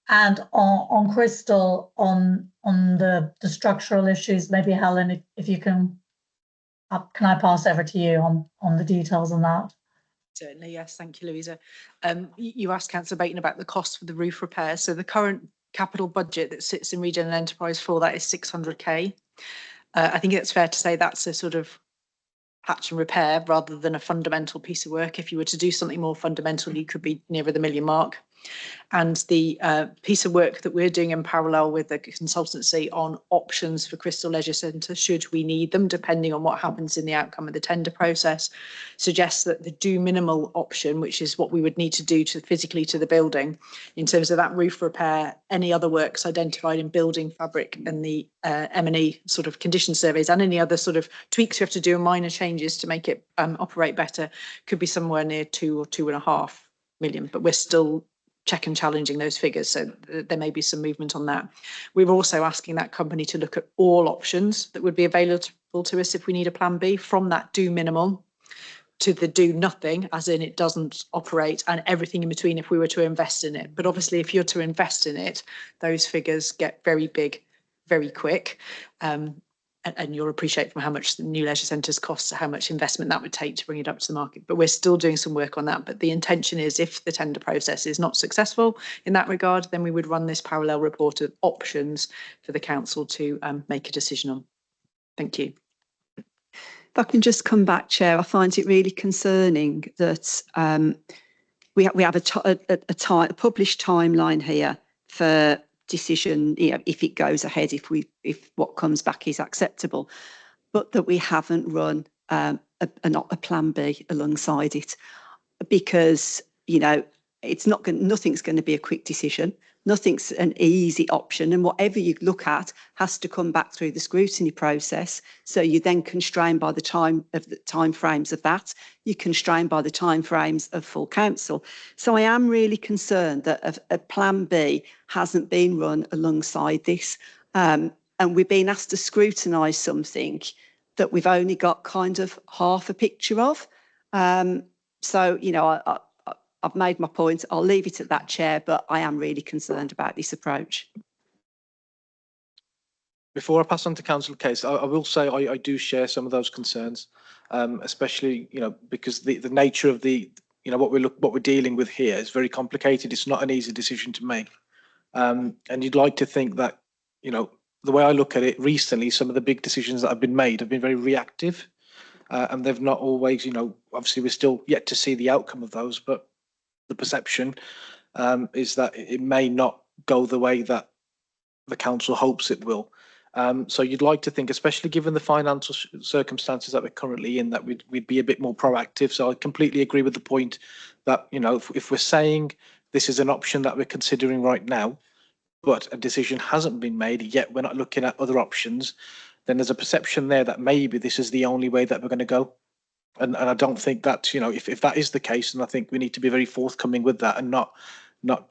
And on Crystal, on the structural issues, maybe Helen, if you can I pass over to you on the details on that? Certainly, yes. Thank you, Louisa. You asked Councillor Baton about the cost for the roof repair. So the current capital budget that sits in Regen and Enterprise for that is 600k. I think it's fair to say that's a sort of patch and repair rather than a fundamental piece of work. If you were to do something more fundamental, you could be nearer the million mark. And the piece of work that we're doing in parallel with the consultancy on options for Crystal Leisure Centre, should we need them, depending on what happens in the outcome of the tender process, suggests that the do minimal option, which is what we would need to do physically to the building, in terms of that roof repair, any other works identified in building fabric and the M&E sort of condition surveys, and any other sort of tweaks you have to do and minor changes to make it operate better, could be somewhere near 2 or 2.5 million, but we're still check and challenging those figures, so there may be some movement on that. We're also asking that company to look at all options that would be available to us if we need a plan B, from that do minimal to the do nothing, as in it doesn't operate, and everything in between if we were to invest in it. But obviously, if you're to invest in it, those figures get very big very quick. and you'll appreciate from how much the new leisure centres costs, how much investment that would take to bring it up to the market. But we're still doing some work on that. But the intention is, if the tender process is not successful in that regard, then we would run this parallel report of options for the council to make a decision on. Thank you. If I can just come back, Chair, I find it really concerning that we have a published timeline here for decision, if it goes ahead, if what comes back is acceptable, but that we haven't run a plan B alongside it, because nothing's going to be a quick decision. Nothing's an easy option, and whatever you look at has to come back through the scrutiny process. So you're then constrained by the time frames of that. You're constrained by the time frames of full council. So I am really concerned that a plan B hasn't been run alongside this, and we've been asked to scrutinise something that we've only got kind of half a picture of. So I've made my point. I'll leave it at that, Chair, but I am really concerned about this approach. Before I pass on to Councillor Case, I will say I do share some of those concerns, especially because the nature of what we're dealing with here is very complicated. It's not an easy decision to make, and you'd like to think that the way I look at it recently, some of the big decisions that have been made have been very reactive, and they've not always obviously we're still yet to see the outcome of those, but the perception is that it may not go the way that the council hopes it will. So you'd like to think, especially given the financial circumstances that we're currently in, that we'd be a bit more proactive. So I completely agree with the point that if we're saying this is an option that we're considering right now, but a decision hasn't been made yet, we're not looking at other options, then there's a perception there that maybe this is the only way that we're going to go. And I don't think that, if that is the case, then I think we need to be very forthcoming with that and not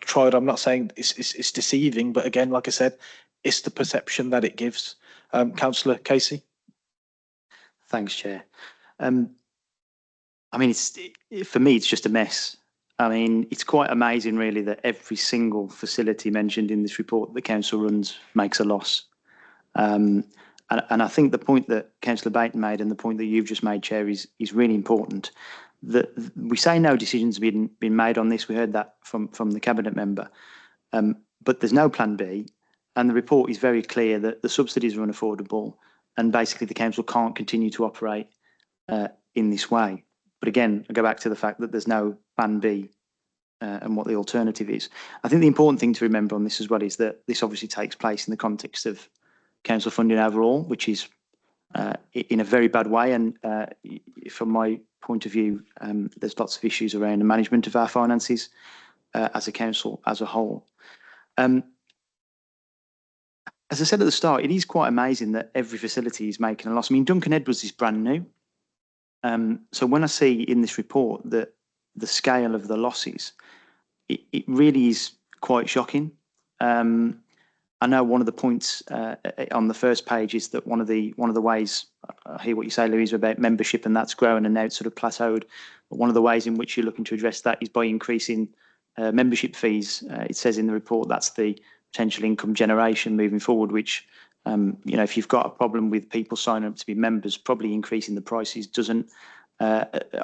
try it. I'm not saying it's deceiving, but again, like I said, it's the perception that it gives. Councillor Casey. Thanks, Chair. I mean, for me, it's just a mess. I mean, it's quite amazing, really, that every single facility mentioned in this report that the council runs makes a loss. And I think the point that Councillor Baton made and the point that you've just made, Chair, is really important. That we say no decisions have been made on this. We heard that from the Cabinet member. But there's no plan B. And the report is very clear that the subsidies are unaffordable and basically the council can't continue to operate in this way. But again, I go back to the fact that there's no plan B and what the alternative is. I think the important thing to remember on this as well is that this obviously takes place in the context of council funding overall, which is in a very bad way. And from my point of view, there's lots of issues around the management of our finances as a council as a whole. As I said at the start, it is quite amazing that every facility is making a loss. I mean, Duncan Edwards is brand new. So when I see in this report that the scale of the losses, it really is quite shocking. I know one of the points on the first page is that one of the ways, I hear what you say, Louise, about membership, and that's growing and now it's sort of plateaued. But one of the ways in which you're looking to address that is by increasing membership fees. It says in the report that's the potential income generation moving forward, which, if you've got a problem with people signing up to be members, probably increasing the prices doesn't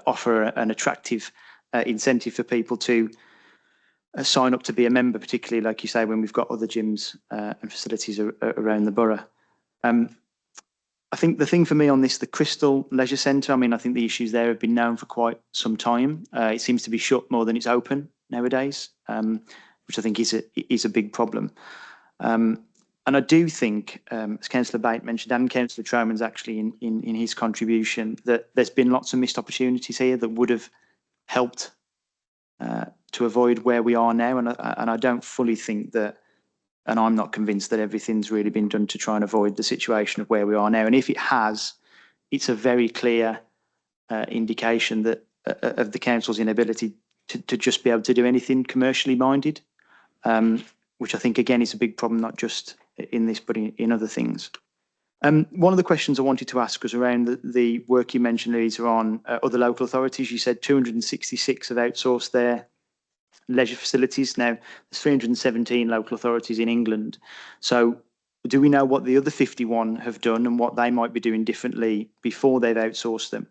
offer an attractive incentive for people to sign up to be a member, particularly, like you say, when we've got other gyms and facilities around the borough. I think the thing for me on this, the Crystal Leisure Centre, I mean, I think the issues there have been known for quite some time. It seems to be shut more than it's open nowadays, which I think is a big problem. And I do think, as Councillor Bate mentioned, and Councillor Troman's actually in his contribution, that there's been lots of missed opportunities here that would have helped to avoid where we are now. And I don't fully think that, and I'm not convinced that everything's really been done to try and avoid the situation of where we are now. And if it has, it's a very clear indication that of the council's inability to just be able to do anything commercially minded, which I think, again, is a big problem, not just in this, but in other things. One of the questions I wanted to ask was around the work you mentioned, Louisa, on other local authorities. You said 266 have outsourced their leisure facilities. Now, there's 317 local authorities in England. So Do we know what the other 51 have done and what they might be doing differently before they've outsourced them?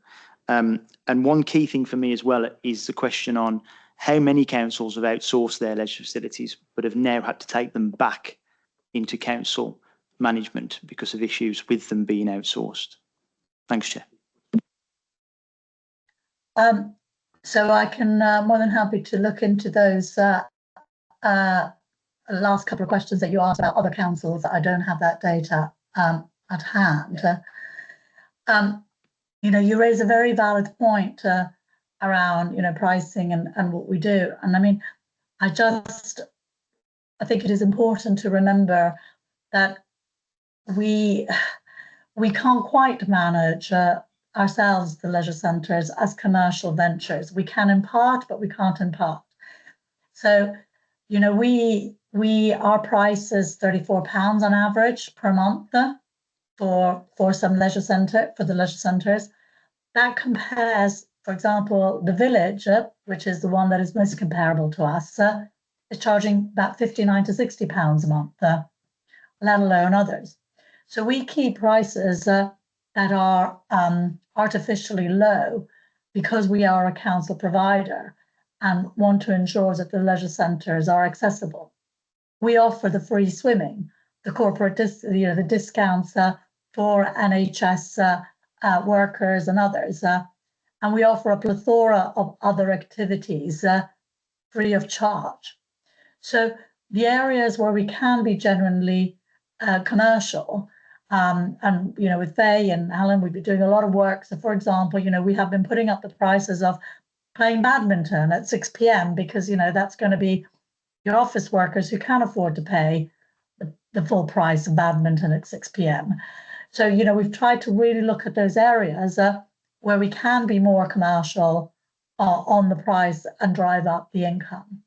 And one key thing for me as well is the question on how many councils have outsourced their leisure facilities but have now had to take them back into council management because of issues with them being outsourced. Thanks, Chair. So I can more than happy to look into those last couple of questions that you asked about other councils. I don't have that data at hand. You know, you raise a very valid point around, you know, pricing and what we do. And I mean, I think it is important to remember that we can't quite manage ourselves, the leisure centres, as commercial ventures. We can in part, but we can't in part. So, you know, our price is £34 on average per month for some leisure centre, for the leisure centres. That compares, for example, the Village, which is the one that is most comparable to us, is charging about £59 to £60 a month, let alone others. So we keep prices that are artificially low because we are a council provider and want to ensure that the leisure centres are accessible. We offer the free swimming, the corporate the discounts for NHS workers and others, and we offer a plethora of other activities free of charge. So the areas where we can be genuinely commercial, and you know, with Faye and Alan, we've been doing a lot of work. So, for example, you know, we have been putting up the prices of playing badminton at 6 p.m. because, you know, that's going to be your office workers who can't afford to pay the full price of badminton at 6 p.m. So, you know, we've tried to really look at those areas where we can be more commercial on the price and drive up the income.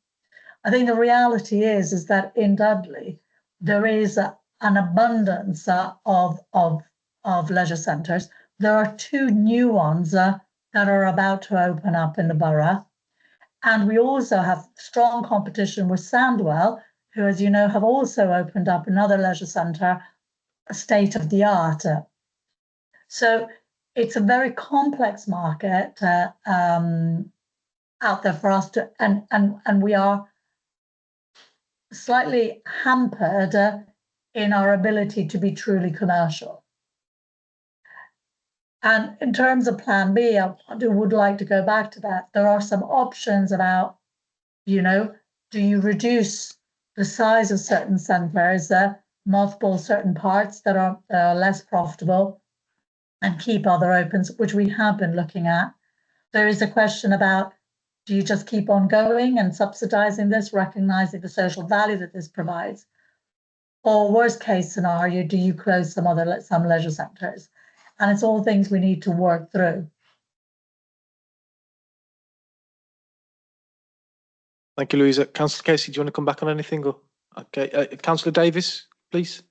I think the reality is that in Dudley, there is an abundance of leisure centres. There are 2 new ones that are about to open up in the borough. And we also have strong competition with Sandwell, who, as you know, have also opened up another leisure centre, state of the art. So it's a very complex market out there for us to, and we are slightly hampered in our ability to be truly commercial. And in terms of Plan B, I would like to go back to that. There are some options about, you know, do you reduce the size of certain centres, mothball certain parts that are less profitable and keep other opens, which we have been looking at. There is a question about, do you just keep on going and subsidising this, recognising the social value that this provides? Or worst case scenario, do you close some leisure centres? And it's all things we need to work through. Thank you, Louisa. Councillor Casey, do you want to come back on anything? Or okay, Councillor Davis, please.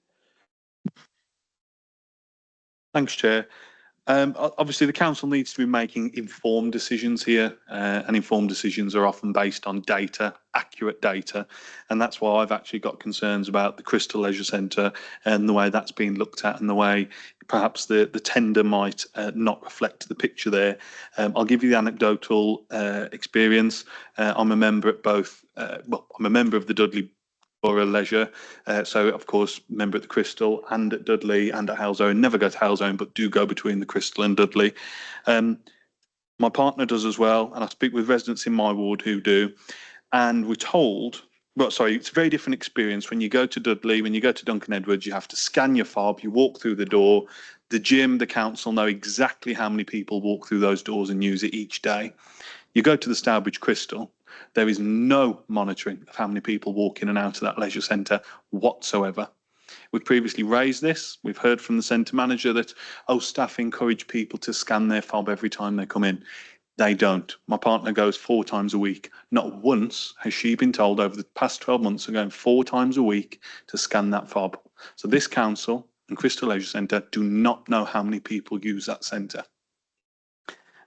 Thanks, Chair. Obviously, the council needs to be making informed decisions here, and informed decisions are often based on data, accurate data, and that's why I've actually got concerns about the Crystal Leisure Centre and the way that's being looked at and the way perhaps the tender might not reflect the picture there. I'll give you the anecdotal experience. I'm a member at both, I'm a member of the Dudley Borough Leisure, so of course member at the Crystal and at Dudley and at Halzone. Never go to Halzone, but do go between the Crystal and Dudley. My partner does as well, and I speak with residents in my ward who do, and we're told, well, sorry, it's a very different experience when you go to Dudley. When you go to Duncan Edwards, you have to scan your fob, you walk through the door. The gym, the council know exactly how many people walk through those doors and use it each day. You go to the Stourbridge Crystal, there is no monitoring of how many people walk in and out of that leisure centre whatsoever. We've previously raised this. We've heard from the centre manager that, oh, staff encourage people to scan their fob every time they come in. They don't. My partner goes 4 times a week. Not once has she been told over the past 12 months of going 4 times a week to scan that fob. So this council and Crystal Leisure Centre do not know how many people use that centre.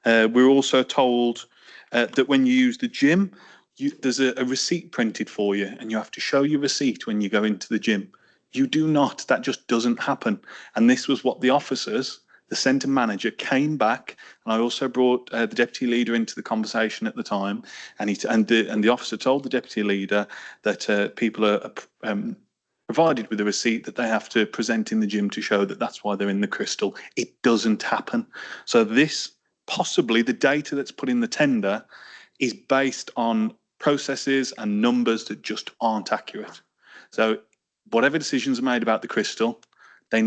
We're also told that when you use the gym, there's a receipt printed for you and you have to show your receipt when you go into the gym. You do not. That just doesn't happen. And this was what the officers, the centre manager, came back, and I also brought the deputy leader into the conversation at the time, and the officer told the deputy leader that people are provided with a receipt that they have to present in the gym to show that that's why they're in the crystal. It doesn't happen. So this, possibly the data that's put in the tender, is based on processes and numbers that just aren't accurate. So whatever decisions are made about the crystal, we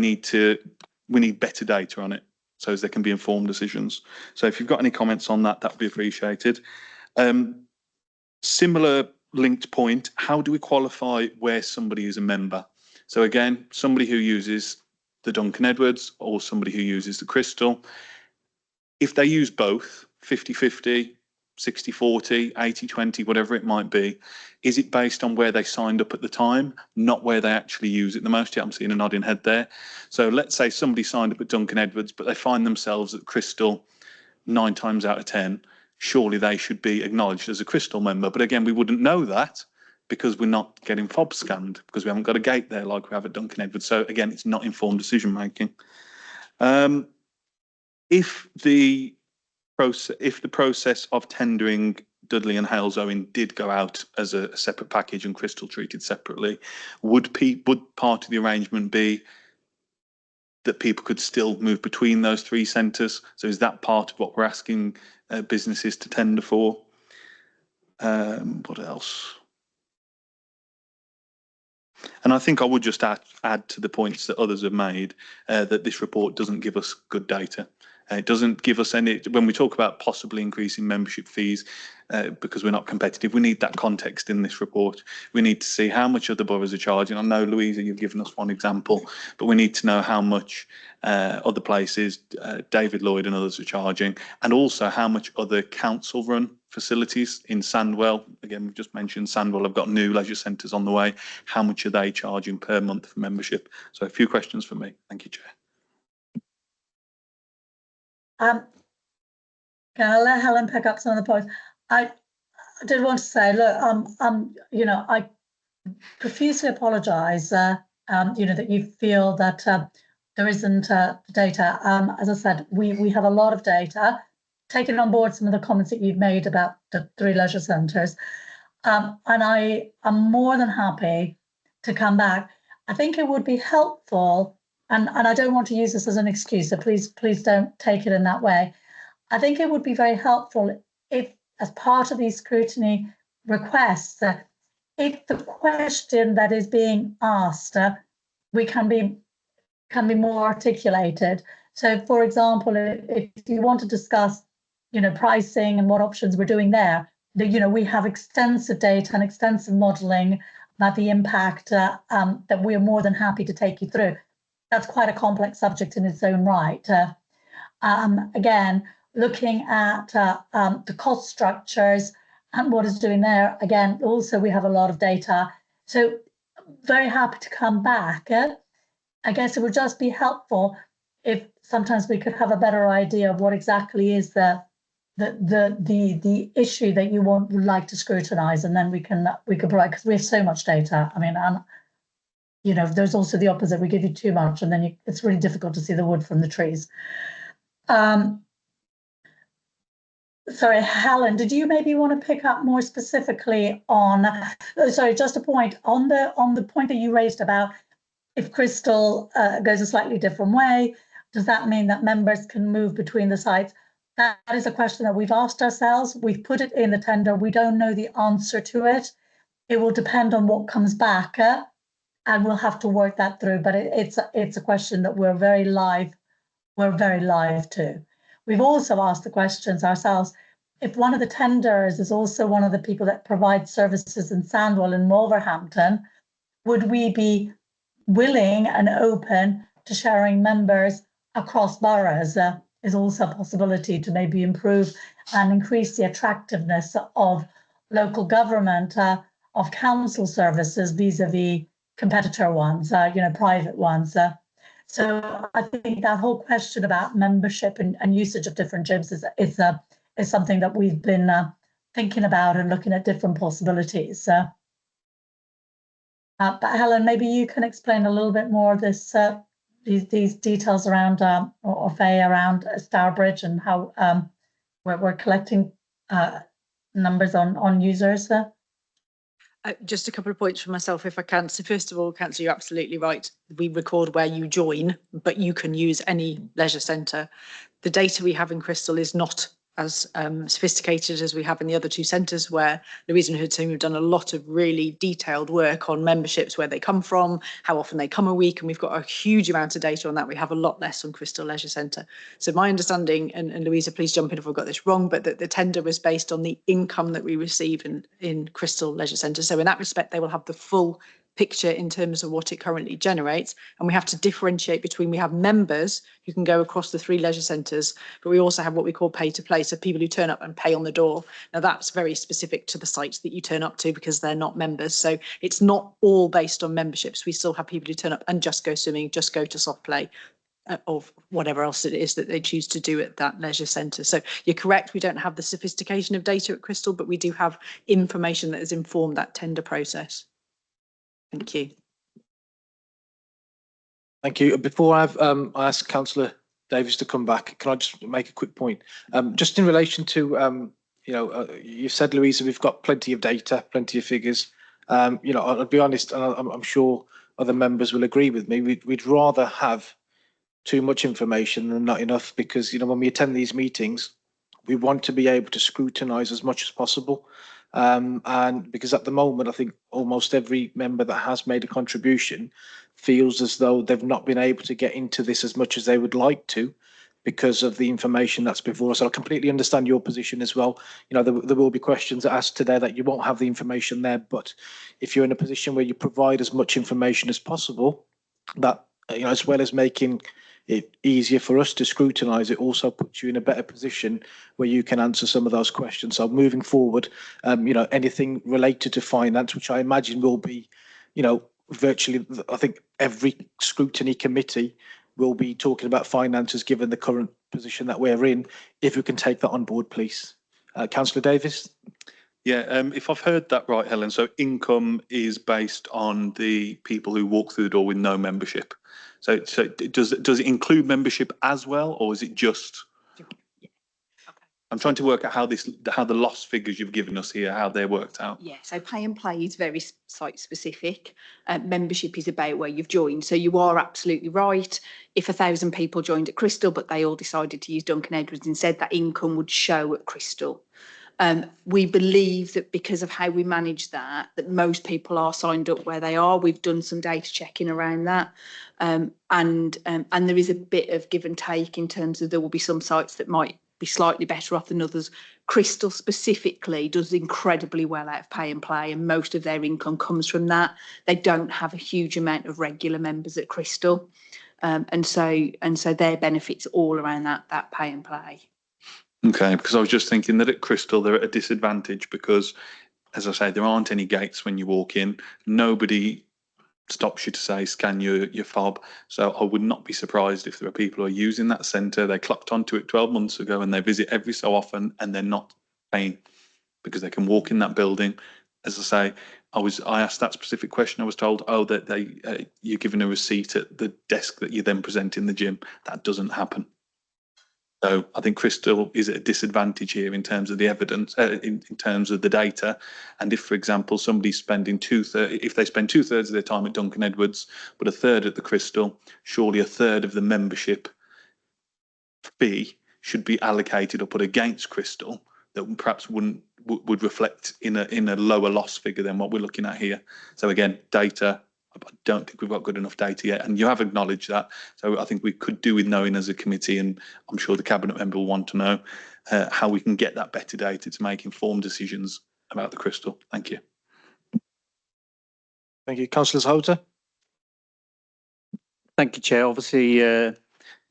need better data on it so as there can be informed decisions. So if you've got any comments on that, that would be appreciated. Similar linked point, how do we qualify where somebody is a member? So again, somebody who uses the Duncan Edwards or somebody who uses the crystal, if they use both, 50-50, 60-40, 80-20, whatever it might be, is it based on where they signed up at the time, not where they actually use it the most? Yeah, I'm seeing a nodding head there. So let's say somebody signed up at Duncan Edwards, but they find themselves at Crystal 9 times out of 10. Surely they should be acknowledged as a Crystal member. But again, we wouldn't know that because we're not getting fob scanned, because we haven't got a gate there like we have at Duncan Edwards. So again, it's not informed decision making. If the process of tendering Dudley and Halesowen did go out as a separate package and Crystal treated separately, would part of the arrangement be that people could still move between those 3 centres? So is that part of what we're asking businesses to tender for? What else? And I think I would just add to the points that others have made that this report doesn't give us good data. It doesn't give us any, when we talk about possibly increasing membership fees because we're not competitive, we need that context in this report. We need to see how much other boroughs are charging. I know, Louisa, you've given us one example, but we need to know how much other places, David Lloyd and others are charging, and also how much other council-run facilities in Sandwell, again, we've just mentioned Sandwell, have got new leisure centres on the way. How much are they charging per month for membership? So a few questions for me. Thank you, Chair. Can I let Helen pick up some of the points? I did want to say, look, I profusely apologise, that you feel that there isn't data. As I said, we have a lot of data. Taking on board some of the comments that you've made about the 3 leisure centres, and I am more than happy to come back. I think it would be helpful, and I don't want to use this as an excuse, so please don't take it in that way. I think it would be very helpful if, as part of these scrutiny requests, if the question that is being asked, we can be more articulated. So, for example, if you want to discuss, pricing and what options we're doing there, we have extensive data and extensive modelling about the impact that we are more than happy to take you through. That's quite a complex subject in its own right. Again, looking at the cost structures and what is doing there, again, also we have a lot of data. So very happy to come back. I guess it would just be helpful if sometimes we could have a better idea of what exactly is the issue that you would like to scrutinise, and then we can provide, because we have so much data. I mean, there's also the opposite. We give you too much, and then it's really difficult to see the wood from the trees. Sorry, Helen, did you maybe want to pick up more specifically on? Sorry, just a point on the point that you raised about if Crystal goes a slightly different way, does that mean that members can move between the sites? That is a question that we've asked ourselves. We've put it in the tender. We don't know the answer to it. It will depend on what comes back, and we'll have to work that through. But it's a question that we're very live to. We've also asked the questions ourselves. If one of the tenders is also one of the people that provides services in Sandwell and Wolverhampton, would we be willing and open to sharing members across boroughs? Is also a possibility to maybe improve and increase the attractiveness of local government, of council services vis-a-vis competitor ones, private ones. So I think that whole question about membership and usage of different gyms is something that we've been thinking about and looking at different possibilities. But Helen, maybe you can explain a little bit more of this, these details around, or Faye, around Stourbridge and how we're collecting numbers on users. Just a couple of points from myself, if I can. So first of all, Councillor, you're absolutely right. We record where you join, but you can use any leisure centre. The data we have in Crystal is not as sophisticated as we have in the other two centres, where Louise and her team have done a lot of really detailed work on memberships, where they come from, how often they come a week, and we've got a huge amount of data on that. We have a lot less on Crystal Leisure Centre. So my understanding, and Louisa, please jump in if I've got this wrong, but that the tender was based on the income that we receive in Crystal Leisure Centre. So in that respect, they will have the full picture in terms of what it currently generates. And we have to differentiate between, we have members who can go across the 3 leisure centres, but we also have what we call pay to play, so people who turn up and pay on the door. Now that's very specific to the sites that you turn up to because they're not members. So it's not all based on memberships. We still have people who turn up and just go swimming, just go to soft play, or whatever else it is that they choose to do at that leisure centre. So you're correct, we don't have the sophistication of data at Crystal, but we do have information that has informed that tender process. Thank you. Thank you. Before I ask Councillor Davies to come back, can I just make a quick point? Just in relation to, you said, Louisa, we've got plenty of data, plenty of figures. I'll be honest, and I'm sure other members will agree with me. We'd rather have too much information than not enough, because, when we attend these meetings, we want to be able to scrutinise as much as possible. And because at the moment, I think almost every member that has made a contribution feels as though they've not been able to get into this as much as they would like to because of the information that's before us. So I completely understand your position as well. There will be questions asked today that you won't have the information there, but if you're in a position where you provide as much information as possible, that, as well as making it easier for us to scrutinise, it also puts you in a better position where you can answer some of those questions. So moving forward, anything related to finance, which I imagine will be, virtually, I think every scrutiny committee will be talking about finances given the current position that we're in. If we can take that on board, please. Councillor Davies. Yeah, if I've heard that right, Helen, so income is based on the people who walk through the door with no membership. So does it include membership as well, or is it just? I'm trying to work out how the loss figures you've given us here, how they're worked out. Yeah, so pay and play is very site specific. Membership is about where you've joined. So you are absolutely right. If 1,000 people joined at Crystal, but they all decided to use Duncan Edwards instead, that income would show at Crystal. We believe that because of how we manage that most people are signed up where they are. We've done some data checking around that. And there is a bit of give and take in terms of there will be some sites that might be slightly better off than others. Crystal specifically does incredibly well out of pay and play, and most of their income comes from that. They don't have a huge amount of regular members at Crystal. And so their benefits all around that pay and play. Okay, because I was just thinking that at Crystal they're at a disadvantage because, as I say, there aren't any gates when you walk in. Nobody stops you to say scan your fob. So I would not be surprised if there are people who are using that centre. They clocked onto it 12 months ago and they visit every so often and they're not paying because they can walk in that building. As I say, I asked that specific question. I was told, oh, that you're given a receipt at the desk that you then present in the gym. That doesn't happen. So I think Crystal is at a disadvantage here in terms of the evidence, in terms of the data. And if, for example, somebody's spending if they spend 2/3 of their time at Duncan Edwards, but 1/3 at the Crystal, surely 1/3 of the membership fee should be allocated or put against Crystal that perhaps would reflect in a lower loss figure than what we're looking at here. So again, data. I don't think we've got good enough data yet, and you have acknowledged that. So I think we could do with knowing as a committee, and I'm sure the cabinet member will want to know how we can get that better data to make informed decisions about the Crystal. Thank you. Thank you. Councillor Houghton. Thank you, Chair. Obviously,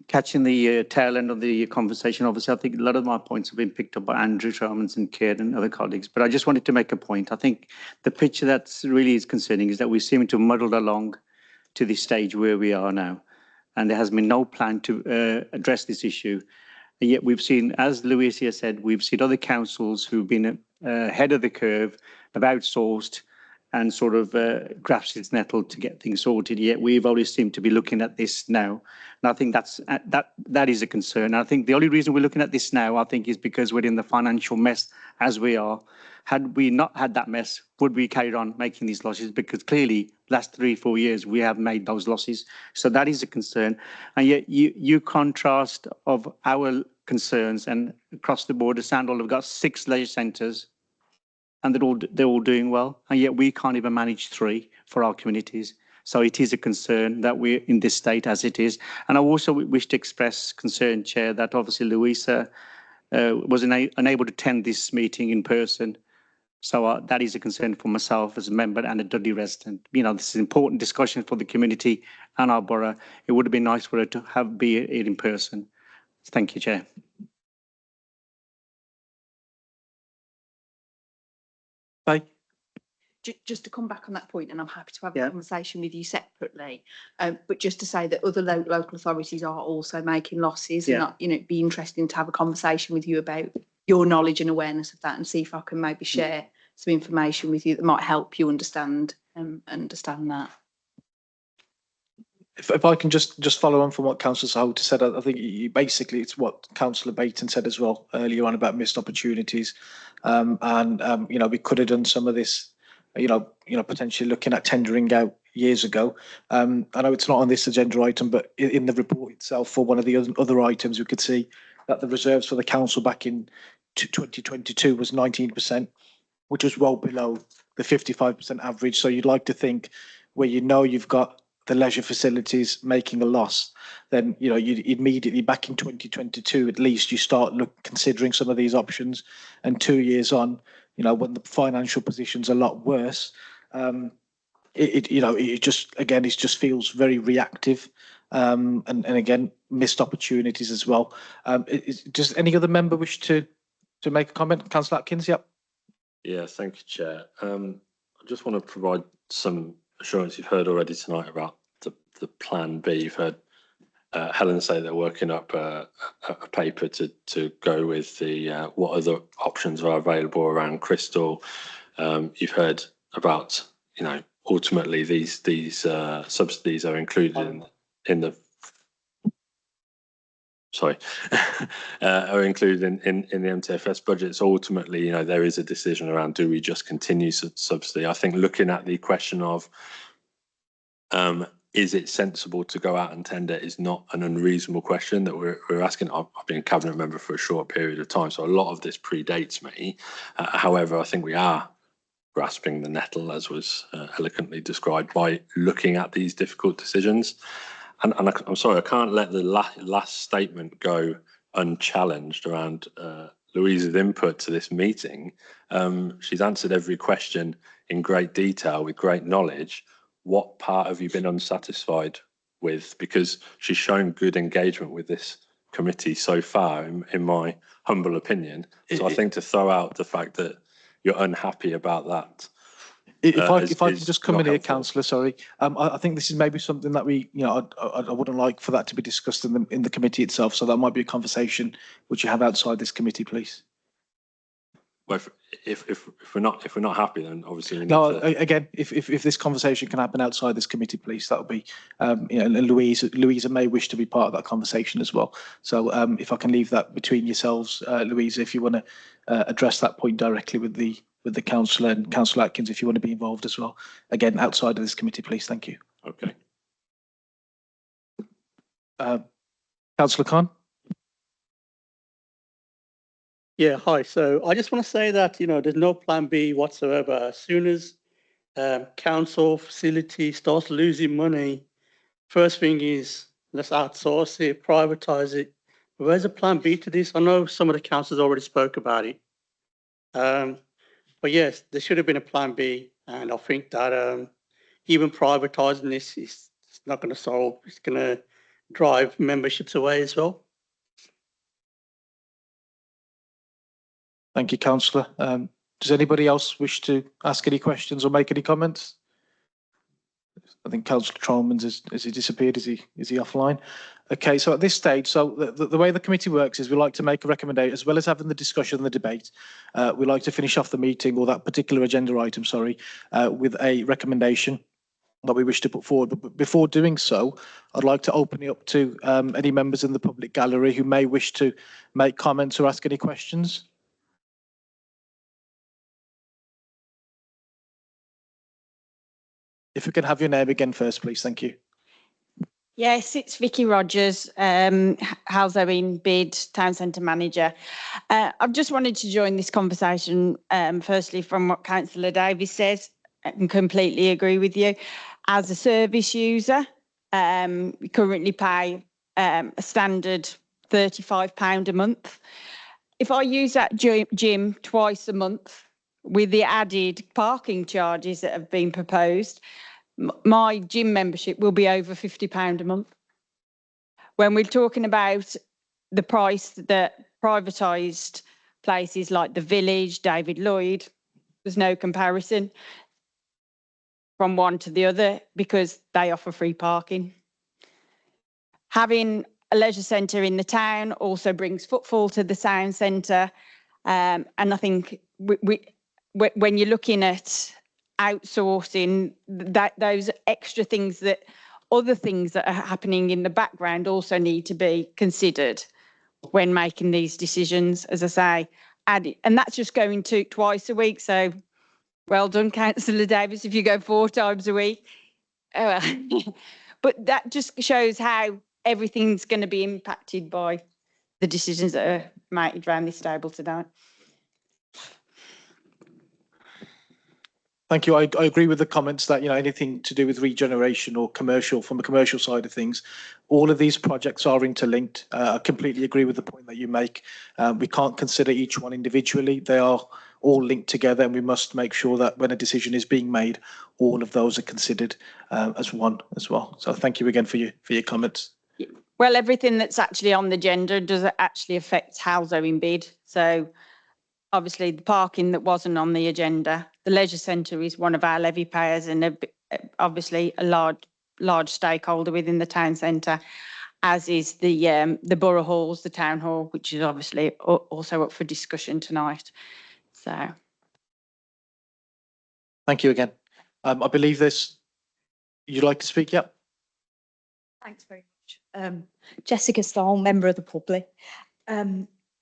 catching the tail end of the conversation, obviously, I think a lot of my points have been picked up by Andrew Tromans and Kieran and other colleagues, but I just wanted to make a point. I think the picture that's really is concerning is that we seem to have muddled along to this stage where we are now, and there has been no plan to address this issue. And yet we've seen, as Louisa said, we've seen other councils who've been ahead of the curve, have outsourced, and sort of grasps its nettle to get things sorted. Yet we've always seemed to be looking at this now, and I think that is a concern. I think the only reason we're looking at this now, I think, is because we're in the financial mess as we are. Had we not had that mess, would we carry on making these losses? Because clearly, last 3-4 years, we have made those losses. So that is a concern. And yet you contrast of our concerns, and across the board, Sandal have got 6 leisure centres, and they're all doing well. And yet we can't even manage 3 for our communities. So it is a concern that we're in this state as it is. And I also wish to express concern, Chair, that obviously Louisa was unable to attend this meeting in person. So that is a concern for myself as a member and a Dudley resident. You know, this is an important discussion for the community and our borough. It would have been nice for her to be here in person. Thank you, Chair. Bye. Just to come back on that point, and I'm happy to have a conversation with you separately, but just to say that other local authorities are also making losses, and it'd be interesting to have a conversation with you about your knowledge and awareness of that, and see if I can maybe share some information with you that might help you understand that. If I can just follow on from what Councillor Sahout said, I think basically it's what Councillor Baton said as well earlier on about missed opportunities, and you know, we could have done some of this, you know, potentially looking at tendering out years ago. I know it's not on this agenda item, but in the report itself, for one of the other items, we could see that the reserves for the council back in 2022 was 19%, which was well below the 55% average. So you'd like to think, where you know you've got the leisure facilities making a loss, then you know you immediately back in 2022 at least you start considering some of these options. And 2 years on, you know, when the financial position's a lot worse, it just feels very reactive, and again missed opportunities as well. Does any other member wish to make a comment? Councillor Atkins, yep. Yeah, thank you, Chair. I just want to provide some assurance. You've heard already tonight about the plan B. You've heard Helen say they're working up a paper to go with the what other options are available around Crystal. You've heard about, you know, ultimately these subsidies are included in the are included in the MTFS budget. So ultimately, you know, there is a decision around, do we just continue subsidy? I think looking at the question of is it sensible to go out and tender is not an unreasonable question that we're asking. I've been a cabinet member for a short period of time, so a lot of this predates me. However, I think we are grasping the nettle, as was eloquently described, by looking at these difficult decisions. And I'm sorry, I can't let the last statement go unchallenged around Louisa's input to this meeting. She's answered every question in great detail with great knowledge. What part have you been unsatisfied with? Because she's shown good engagement with this committee so far, in my humble opinion. So I think to throw out the fact that you're unhappy about that. If I can just come in here, Councillor, sorry. I think this is maybe something that we, you know, I wouldn't like for that to be discussed in the committee itself. So that might be a conversation which you have outside this committee, please. Well, if we're not happy, then obviously we need no. to... Again, if this conversation can happen outside this committee, please, that would be, you know, and Louisa may wish to be part of that conversation as well. So if I can leave that between yourselves, Louisa, if you want to address that point directly with the councillor, and Councillor Atkins, if you want to be involved as well. Again, outside of this committee, please. Thank you. Okay. Councillor Khan. Yeah, hi. So I just want to say that, you know, there's no plan B whatsoever. As soon as council facility starts losing money, first thing is let's outsource it, privatize it. Where's a plan B to this? I know some of the councils already spoke about it. But yes, there should have been a plan B. And I think that even privatizing this is not going to solve, it's going to drive memberships away as well. Thank you, Councillor. Does anybody else wish to ask any questions or make any comments? I think Councillor Trollman's has he disappeared? Is he offline? Okay, so at this stage, so the way the committee works is we like to make a recommendation, as well as having the discussion and the debate. We like to finish off the meeting or that particular agenda item, sorry, with a recommendation that we wish to put forward. But before doing so, I'd like to open it up to any members in the public gallery who may wish to make comments or ask any questions. If we can have your name again first, please. Thank you. Yes, it's Vicky Rogers, House Owen Bid, Town Centre Manager. I've just wanted to join this conversation, firstly from what Councillor Davies says, and completely agree with you. As a service user, we currently pay a standard £35 a month. If I use that gym twice a month with the added parking charges that have been proposed, my gym membership will be over £50 a month. When we're talking about the price that privatised places like the Village, David Lloyd, there's no comparison from one to the other because they offer free parking. Having a leisure centre in the town also brings footfall to the town centre. And I think when you're looking at outsourcing, those extra things, that other things that are happening in the background also need to be considered when making these decisions, as I say, and that's just going to twice a week. So well done, Councillor Davis, if you go 4 times a week. But that just shows how everything's going to be impacted by the decisions that are made around this table tonight. Thank you. I agree with the comments that, anything to do with regeneration or commercial, from the commercial side of things, all of these projects are interlinked. I completely agree with the point that you make. We can't consider each one individually. They are all linked together, and we must make sure that when a decision is being made, all of those are considered as one as well. So thank you again for your comments. Well, everything that's actually on the agenda does actually affect House Owen Bid. So obviously the parking that wasn't on the agenda, the leisure centre is one of our levy payers and obviously a large stakeholder within the town centre, as is the borough halls, the town hall, which is obviously also up for discussion tonight. So. Thank you again. I believe you'd like to speak, yeah? Thanks very much. Jessica Stahl, member of the public.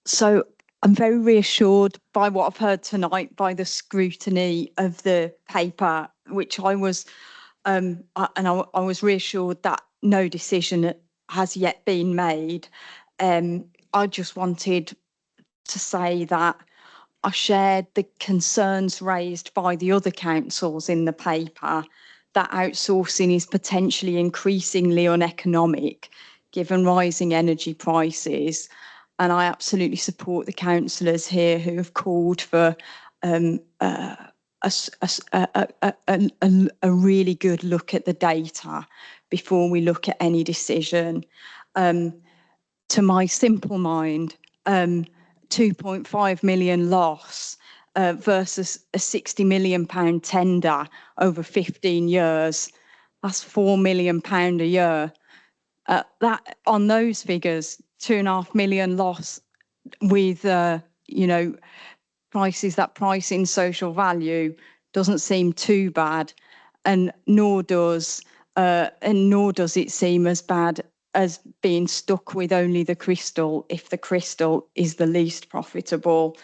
So I'm very reassured by what I've heard tonight, by the scrutiny of the paper, which I was, I was reassured that no decision has yet been made. I just wanted to say that I shared the concerns raised by the other councils in the paper that outsourcing is potentially increasingly uneconomic given rising energy prices. And I absolutely support the councillors here who have called for a really good look at the data before we look at any decision. To my simple mind, 2.5 million loss versus a £60 million tender over 15 years, that's £4 million a year. That on those figures, 2.5 million loss with prices that price in social value doesn't seem too bad, and nor does it seem as bad as being stuck with only the crystal if the crystal is the least profitable.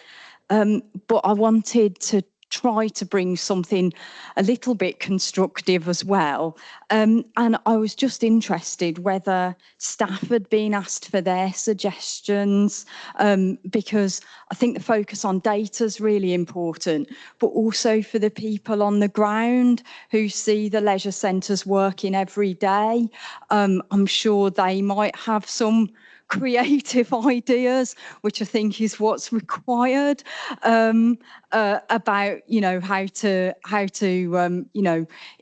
But I wanted to try to bring something a little bit constructive as well. And I was just interested whether staff had been asked for their suggestions, because I think the focus on data is really important, but also for the people on the ground who see the leisure centres working every day. I'm sure they might have some creative ideas, which I think is what's required, about how to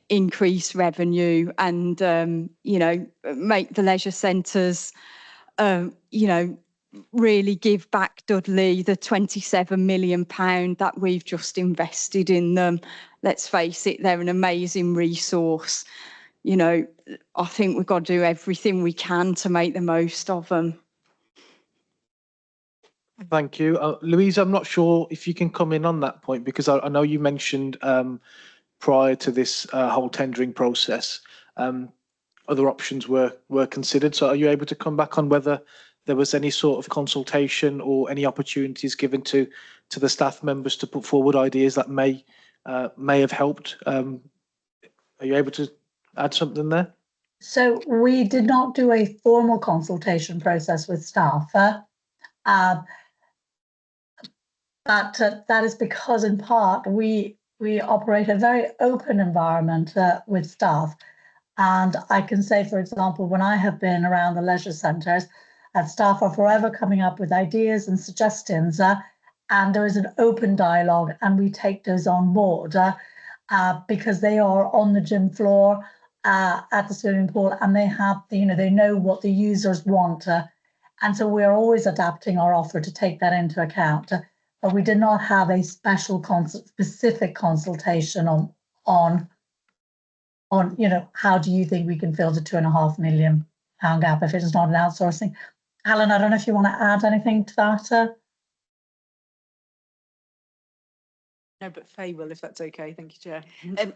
increase revenue and make the leisure centres really give back Dudley the £27 million that we've just invested in them. Let's face it, they're an amazing resource. you know, I think we've got to do everything we can to make the most of them. Thank you. Louise, I'm not sure if you can come in on that point, because I know you mentioned prior to this whole tendering process, other options were considered. So are you able to come back on whether there was any sort of consultation or any opportunities given to the staff members to put forward ideas that may have helped? Are you able to add something there? So we did not do a formal consultation process with staff, but that is because in part we operate a very open environment with staff. And I can say, for example, when I have been around the leisure centres, staff are forever coming up with ideas and suggestions, and there is an open dialogue, and we take those on board because they are on the gym floor at the swimming pool, and they have, they know what the users want, and so we are always adapting our offer to take that into account. But we did not have a specific consultation on how do you think we can fill the £2.5 million gap if it is not an outsourcing. Alan, I don't know if you want to add anything to that. No, but Faye will, if that's okay. Thank you, Chair.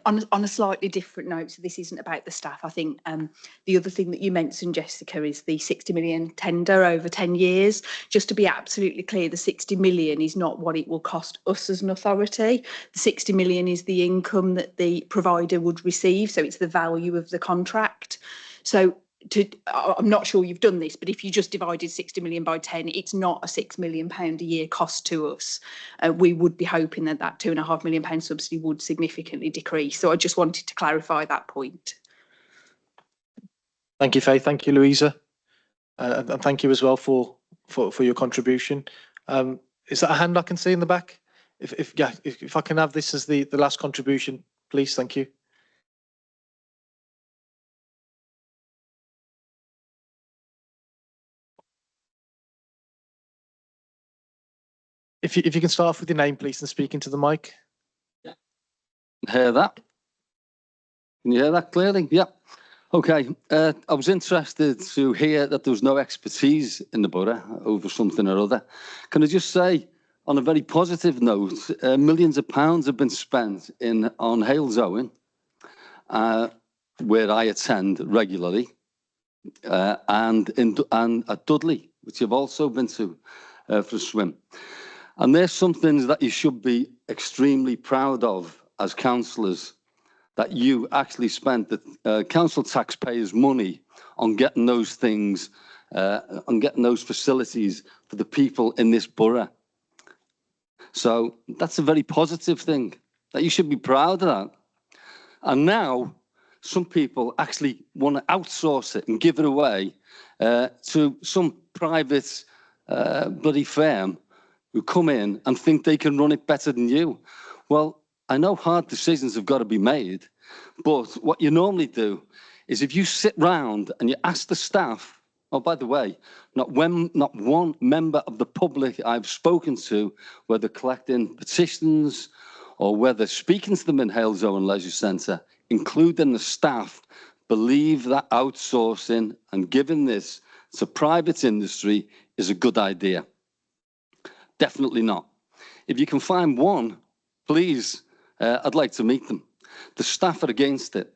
On a slightly different note, so this isn't about the staff. I think the other thing that you mentioned, Jessica, is the 60 million tender over 10 years. Just to be absolutely clear, the 60 million is not what it will cost us as an authority. The 60 million is the income that the provider would receive. So it's the value of the contract. So I'm not sure you've done this, but if you just divided 60 million by 10, it's not a £6 million a year cost to us. We would be hoping that that £2.5 million subsidy would significantly decrease. So I just wanted to clarify that point. Thank you, Faye. Thank you, Louisa. And thank you as well for your contribution. Is that a hand I can see in the back? If I can have this as the last contribution, please. Thank you. If you can start off with your name, please, and speak into the mic. Hear that? Can you hear that clearly? Yeah. Okay. I was interested to hear that there was no expertise in the borough over something or other. Can I just say, on a very positive note, millions of pounds have been spent on Halesowen, where I attend regularly, and at Dudley, which I've also been to for a swim. And there's some things that you should be extremely proud of as councillors, that you actually spent the council taxpayers' money on getting those things, on getting those facilities for the people in this borough. So that's a very positive thing, that you should be proud of that. And now some people actually want to outsource it and give it away to some private bloody firm who come in and think they can run it better than you. Well, I know hard decisions have got to be made, but what you normally do is if you sit round and you ask the staff, oh, by the way, not one member of the public I've spoken to, whether collecting petitions or whether speaking to them in Halesowen Leisure Centre, including the staff, believe that outsourcing and giving this to private industry is a good idea. Definitely not. If you can find one, please, I'd like to meet them. The staff are against it,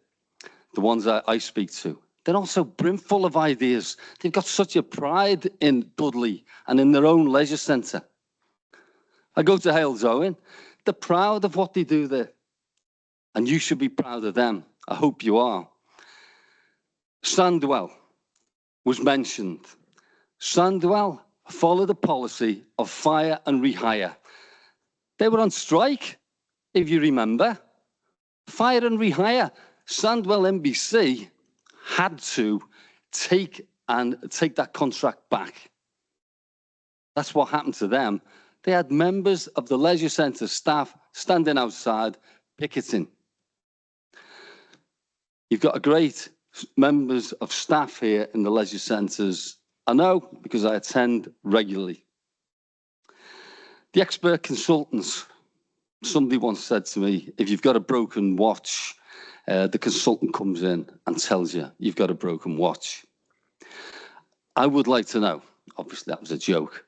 the ones I speak to. They're also brimful of ideas. They've got such a pride in Dudley and in their own leisure centre. I go to Halesowen. They're proud of what they do there. And you should be proud of them. I hope you are. Sandwell was mentioned. Sandwell followed a policy of fire and rehire. They were on strike, if you remember. Fire and rehire. Sandwell NBC had to take that contract back. That's what happened to them. They had members of the leisure centre staff standing outside picketing. You've got a great members of staff here in the leisure centres. I know because I attend regularly. The expert consultants. Somebody once said to me, if you've got a broken watch, the consultant comes in and tells you you've got a broken watch. I would like to know, obviously that was a joke,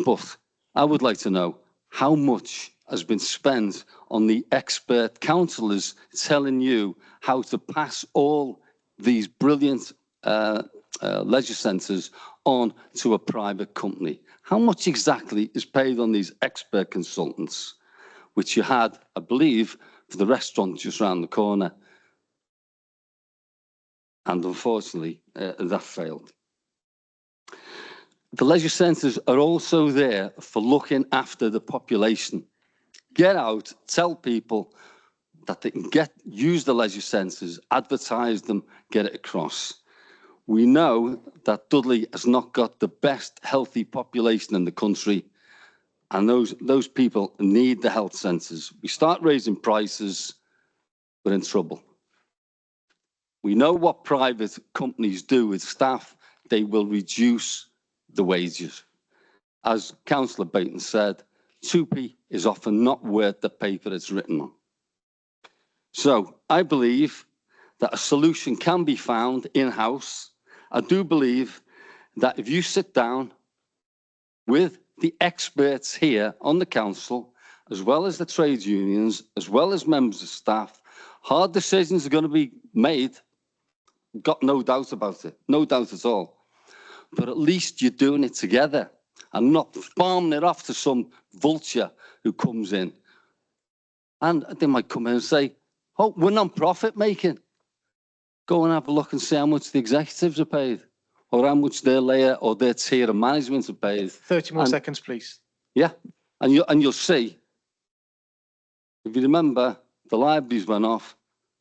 but I would like to know how much has been spent on the expert counsellors telling you how to pass all these brilliant leisure centres on to a private company. How much exactly is paid on these expert consultants, which you had, I believe, for the restaurant just round the corner? And unfortunately, that failed. The leisure centres are also there for looking after the population. Get out, tell people that they can use the leisure centres, advertise them, get it across. We know that Dudley has not got the best healthy population in the country, and those people need the health centres. We start raising prices, we're in trouble. We know what private companies do with staff. They will reduce the wages. As Councillor Baton said, 2p is often not worth the paper it's written on. So I believe that a solution can be found in-house. I do believe that if you sit down with the experts here on the council, as well as the trade unions, as well as members of staff, hard decisions are going to be made. Got no doubt about it, no doubt at all. But at least you're doing it together and not farming it off to some vulture who comes in. And they might come in and say, oh, we're non-profit making. Go and have a look and see how much the executives are paid, or how much their layer or their tier of management are paid. 30 more seconds, please. Yeah, and you'll see. If you remember, the libraries went off.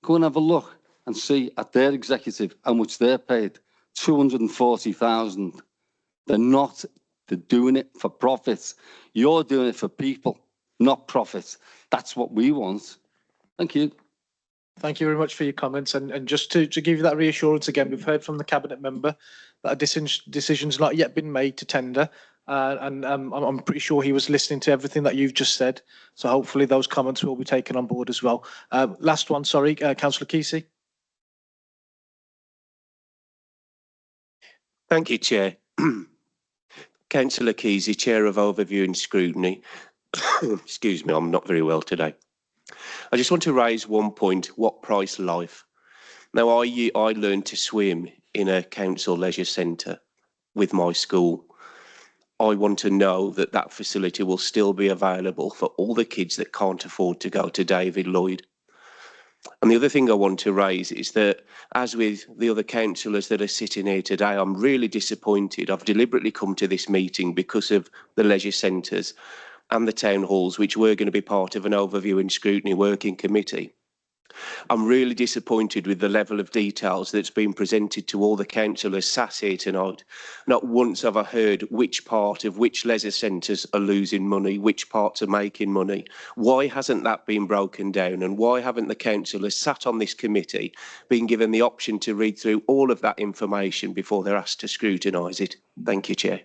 Go and have a look and see at their executive how much they're paid. 240,000. They're doing it for profits. You're doing it for people, not profits. That's what we want. Thank you. Thank you very much for your comments. And just to give you that reassurance again, we've heard from the cabinet member that a decision's not yet been made to tender. I'm pretty sure he was listening to everything that you've just said. So hopefully those comments will be taken on board as well. Last one, sorry, Councillor Kesey. Thank you, Chair. Councillor Kesey, Chair of Overview and Scrutiny. Excuse me, I'm not very well today. I just want to raise one point, what price life? Now, I learned to swim in a council leisure centre with my school. I want to know that that facility will still be available for all the kids that can't afford to go to David Lloyd. And the other thing I want to raise is that, as with the other councillors that are sitting here today, I'm really disappointed. I've deliberately come to this meeting because of the leisure centres and the town halls, which were going to be part of an overview and scrutiny working committee. I'm really disappointed with the level of details that's been presented to all the councillors sat here tonight. Not once have I heard which part of which leisure centres are losing money, which parts are making money. Why hasn't that been broken down, and why haven't the councillors sat on this committee been given the option to read through all of that information before they're asked to scrutinise it? Thank you, Chair.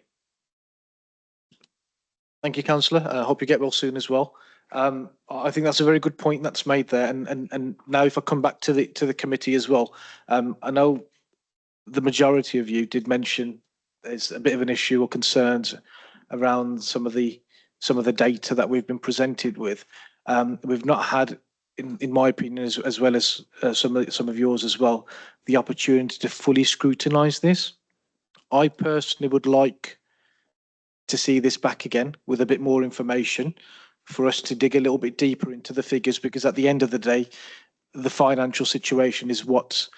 Thank you, Councillor. I hope you get well soon as well. I think that's a very good point that's made there. And now if I come back to the committee as well, I know the majority of you did mention there's a bit of an issue or concerns around some of the data that we've been presented with. We've not had, in my opinion, as well as some of yours as well, the opportunity to fully scrutinise this. I personally would like to see this back again with a bit more information for us to dig a little bit deeper into the figures, because at the end of the day, the financial situation is what's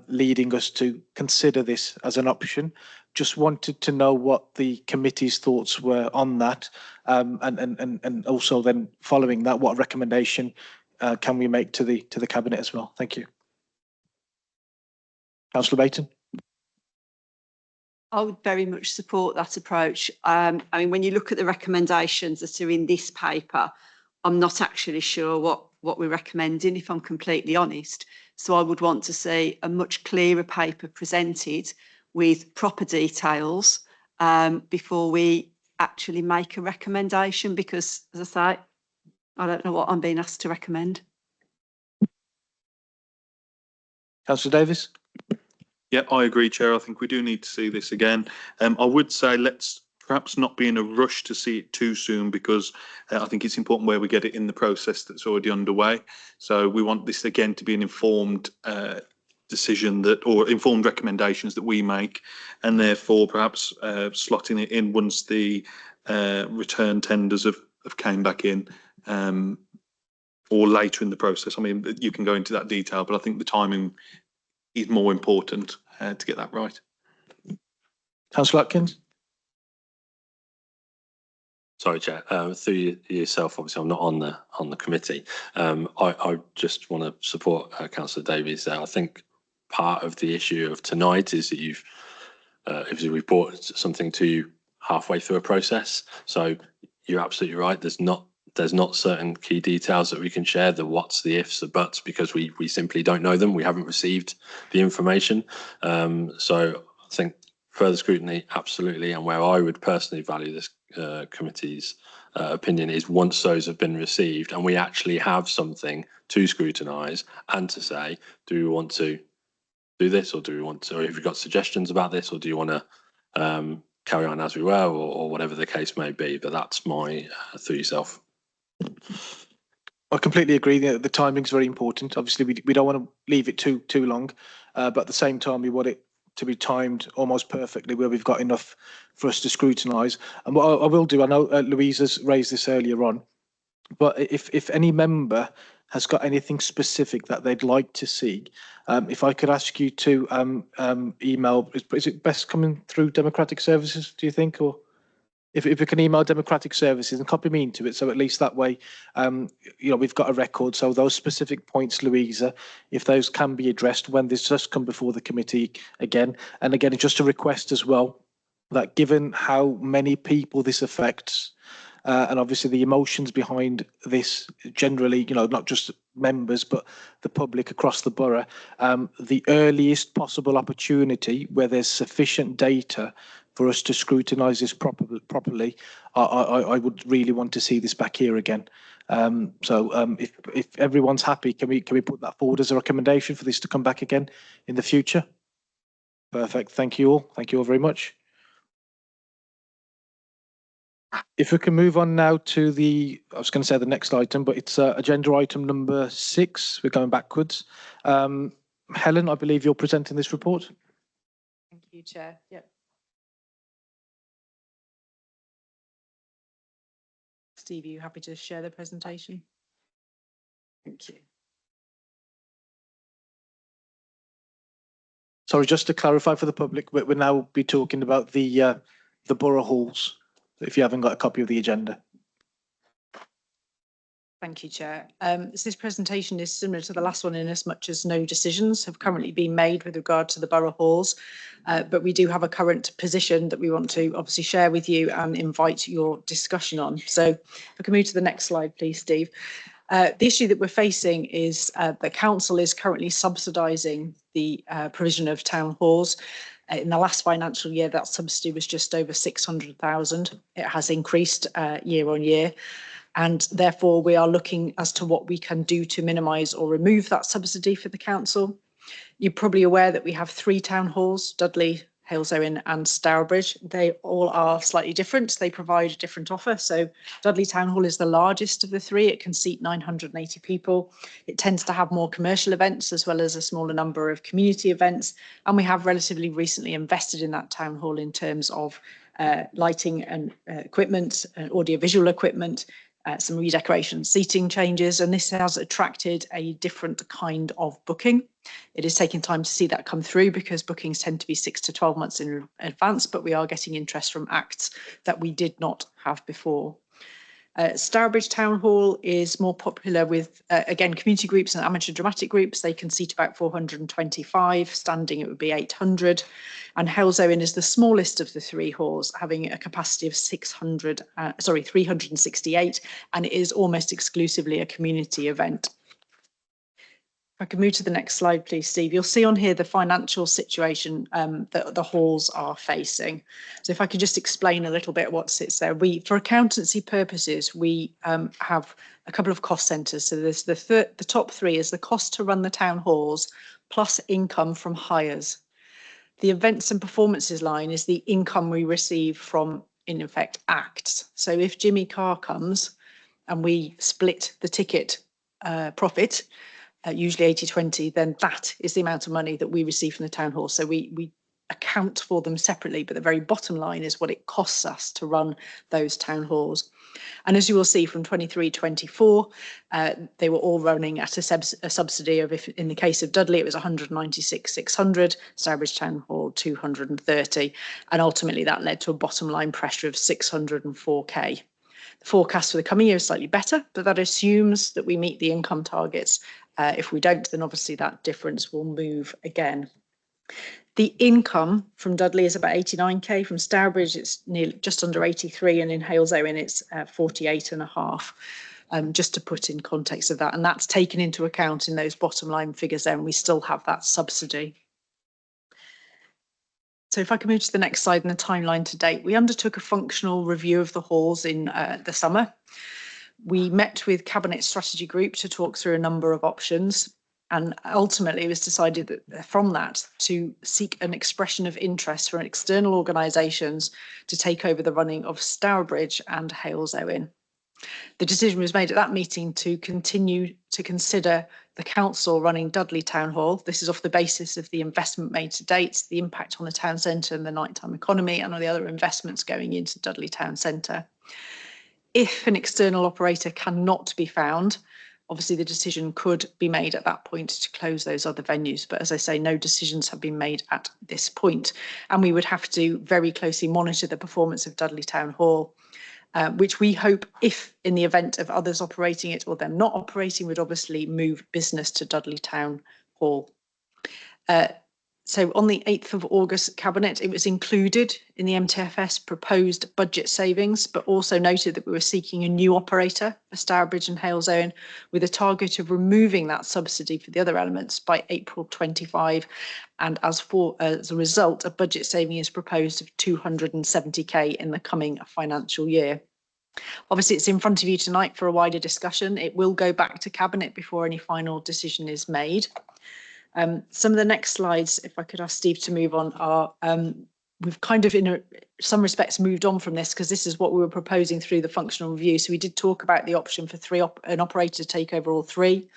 leading us to consider this as an option. Just wanted to know what the committee's thoughts were on that, and also then following that, what recommendation can we make to the cabinet as well? Thank you. Councillor Baton. I would very much support that approach. I mean, when you look at the recommendations that are in this paper, I'm not actually sure what we're recommending, if I'm completely honest. So I would want to see a much clearer paper presented with proper details before we actually make a recommendation, because, as I say, I don't know what I'm being asked to recommend. Councillor Davis? Yeah, I agree, Chair. I think we do need to see this again. I would say let's perhaps not be in a rush to see it too soon, because I think it's important where we get it in the process that's already underway. So we want this again to be an informed decision that, or informed recommendations that we make, and therefore perhaps slotting it in once the return tenders have came back in, or later in the process. I mean, you can go into that detail, but I think the timing is more important to get that right. Councillor Atkins? Sorry, Chair. Through yourself, obviously, I'm not on the committee. I just want to support Councillor Davies there. I think part of the issue of tonight is that if we've brought something to you halfway through a process. So you're absolutely right. There's not certain key details that we can share, the whats, the ifs, the buts, because we simply don't know them. We haven't received the information. So I think further scrutiny, absolutely. And where I would personally value this committee's opinion is once those have been received and we actually have something to scrutinise and to say, do we want to do this, or do we want to, or have you got suggestions about this, or do you want to carry on as we were, or whatever the case may be. But that's my through yourself. I completely agree. The timing is very important. Obviously, we don't want to leave it too long, but at the same time, we want it to be timed almost perfectly, where we've got enough for us to scrutinise. And what I will do, I know Louise has raised this earlier on, but if any member has got anything specific that they'd like to see, if I could ask you to email, is it best coming through Democratic Services, do you think, or? If we can email Democratic Services and copy me into it, so at least that way, we've got a record. So those specific points, Louisa, if those can be addressed when this does come before the committee again. And again, just a request as well, that given how many people this affects, and obviously the emotions behind this generally, not just members, but the public across the borough, the earliest possible opportunity where there's sufficient data for us to scrutinise this properly, I would really want to see this back here again. If everyone's happy, can we put that forward as a recommendation for this to come back again in the future? Perfect. Thank you all. Thank you all very much. If we can move on now to I was going to say the next item, but it's agenda item number 6. We're going backwards. Helen, I believe you're presenting this report. Thank you, Chair. Yep. Steve, are you happy to share the presentation? Thank you. Sorry, just to clarify for the public, we'll now be talking about the borough halls, if you haven't got a copy of the agenda. Thank you, Chair. So this presentation is similar to the last one in as much as no decisions have currently been made with regard to the borough halls, but we do have a current position that we want to obviously share with you and invite your discussion on. So if I can move to the next slide, please, Steve. The issue that we're facing is the council is currently subsidising the provision of town halls. In the last financial year, that subsidy was just over 600,000. It has increased year on year. And therefore, we are looking as to what we can do to minimise or remove that subsidy for the council. You're probably aware that we have 3 town halls, Dudley, Halesowen and Stourbridge. They all are slightly different. They provide a different offer. So Dudley Town Hall is the largest of the 3. It can seat 980 people. It tends to have more commercial events as well as a smaller number of community events. And we have relatively recently invested in that town hall in terms of lighting and equipment, audiovisual equipment, some redecoration, seating changes, and this has attracted a different kind of booking. It is taking time to see that come through because bookings tend to be 6 to 12 months in advance, but we are getting interest from acts that we did not have before. Stourbridge Town Hall is more popular with, again, community groups and amateur dramatic groups. They can seat about 425, standing it would be 800. And Halesowen is the smallest of the 3 halls, having a capacity of 368, and it is almost exclusively a community event. If I can move to the next slide, please, Steve. You'll see on here the financial situation that the halls are facing. So if I could just explain a little bit what sits there. For accountancy purposes, we have a couple of cost centres. So there's the top 3 is the cost to run the town halls plus income from hires. The events and performances line is the income we receive from, in effect, acts. So if Jimmy Carr comes and we split the ticket profit, usually 80-20, then that is the amount of money that we receive from the town hall. So we account for them separately, but the very bottom line is what it costs us to run those town halls. And as you will see from 23-24, they were all running at a subsidy of, if in the case of Dudley, it was 196,600, Stourbridge Town Hall 230, and ultimately that led to a bottom line pressure of 604k. The forecast for the coming year is slightly better, but that assumes that we meet the income targets. If we don't, then obviously that difference will move again. The income from Dudley is about 89k. From Stourbridge, it's nearly just under 83, and in Halesowen, it's 48.5. Just to put in context of that, and that's taken into account in those bottom line figures there, and we still have that subsidy. So if I can move to the next slide in the timeline to date, we undertook a functional review of the halls in the summer. We met with Cabinet Strategy Group to talk through a number of options. And ultimately, it was decided that from that to seek an expression of interest from external organisations to take over the running of Stourbridge and Halesowen. The decision was made at that meeting to continue to consider the council running Dudley Town Hall. This is off the basis of the investment made to date, the impact on the town centre and the nighttime economy, and all the other investments going into Dudley Town Centre. If an external operator cannot be found, obviously the decision could be made at that point to close those other venues. But as I say, no decisions have been made at this point. And we would have to very closely monitor the performance of Dudley Town Hall, which we hope, if in the event of others operating it or them not operating, would obviously move business to Dudley Town Hall. So on the 8th of August Cabinet, it was included in the MTFS proposed budget savings, but also noted that we were seeking a new operator for Stourbridge and Halesowen with a target of removing that subsidy for the other elements by April 25. And as a result, a budget saving is proposed of 270k in the coming financial year. Obviously, it's in front of you tonight for a wider discussion. It will go back to Cabinet before any final decision is made. Some of the next slides, if I could ask Steve to move on, are we've kind of in some respects moved on from this because this is what we were proposing through the functional review. So we did talk about the option for an operator to take over all three.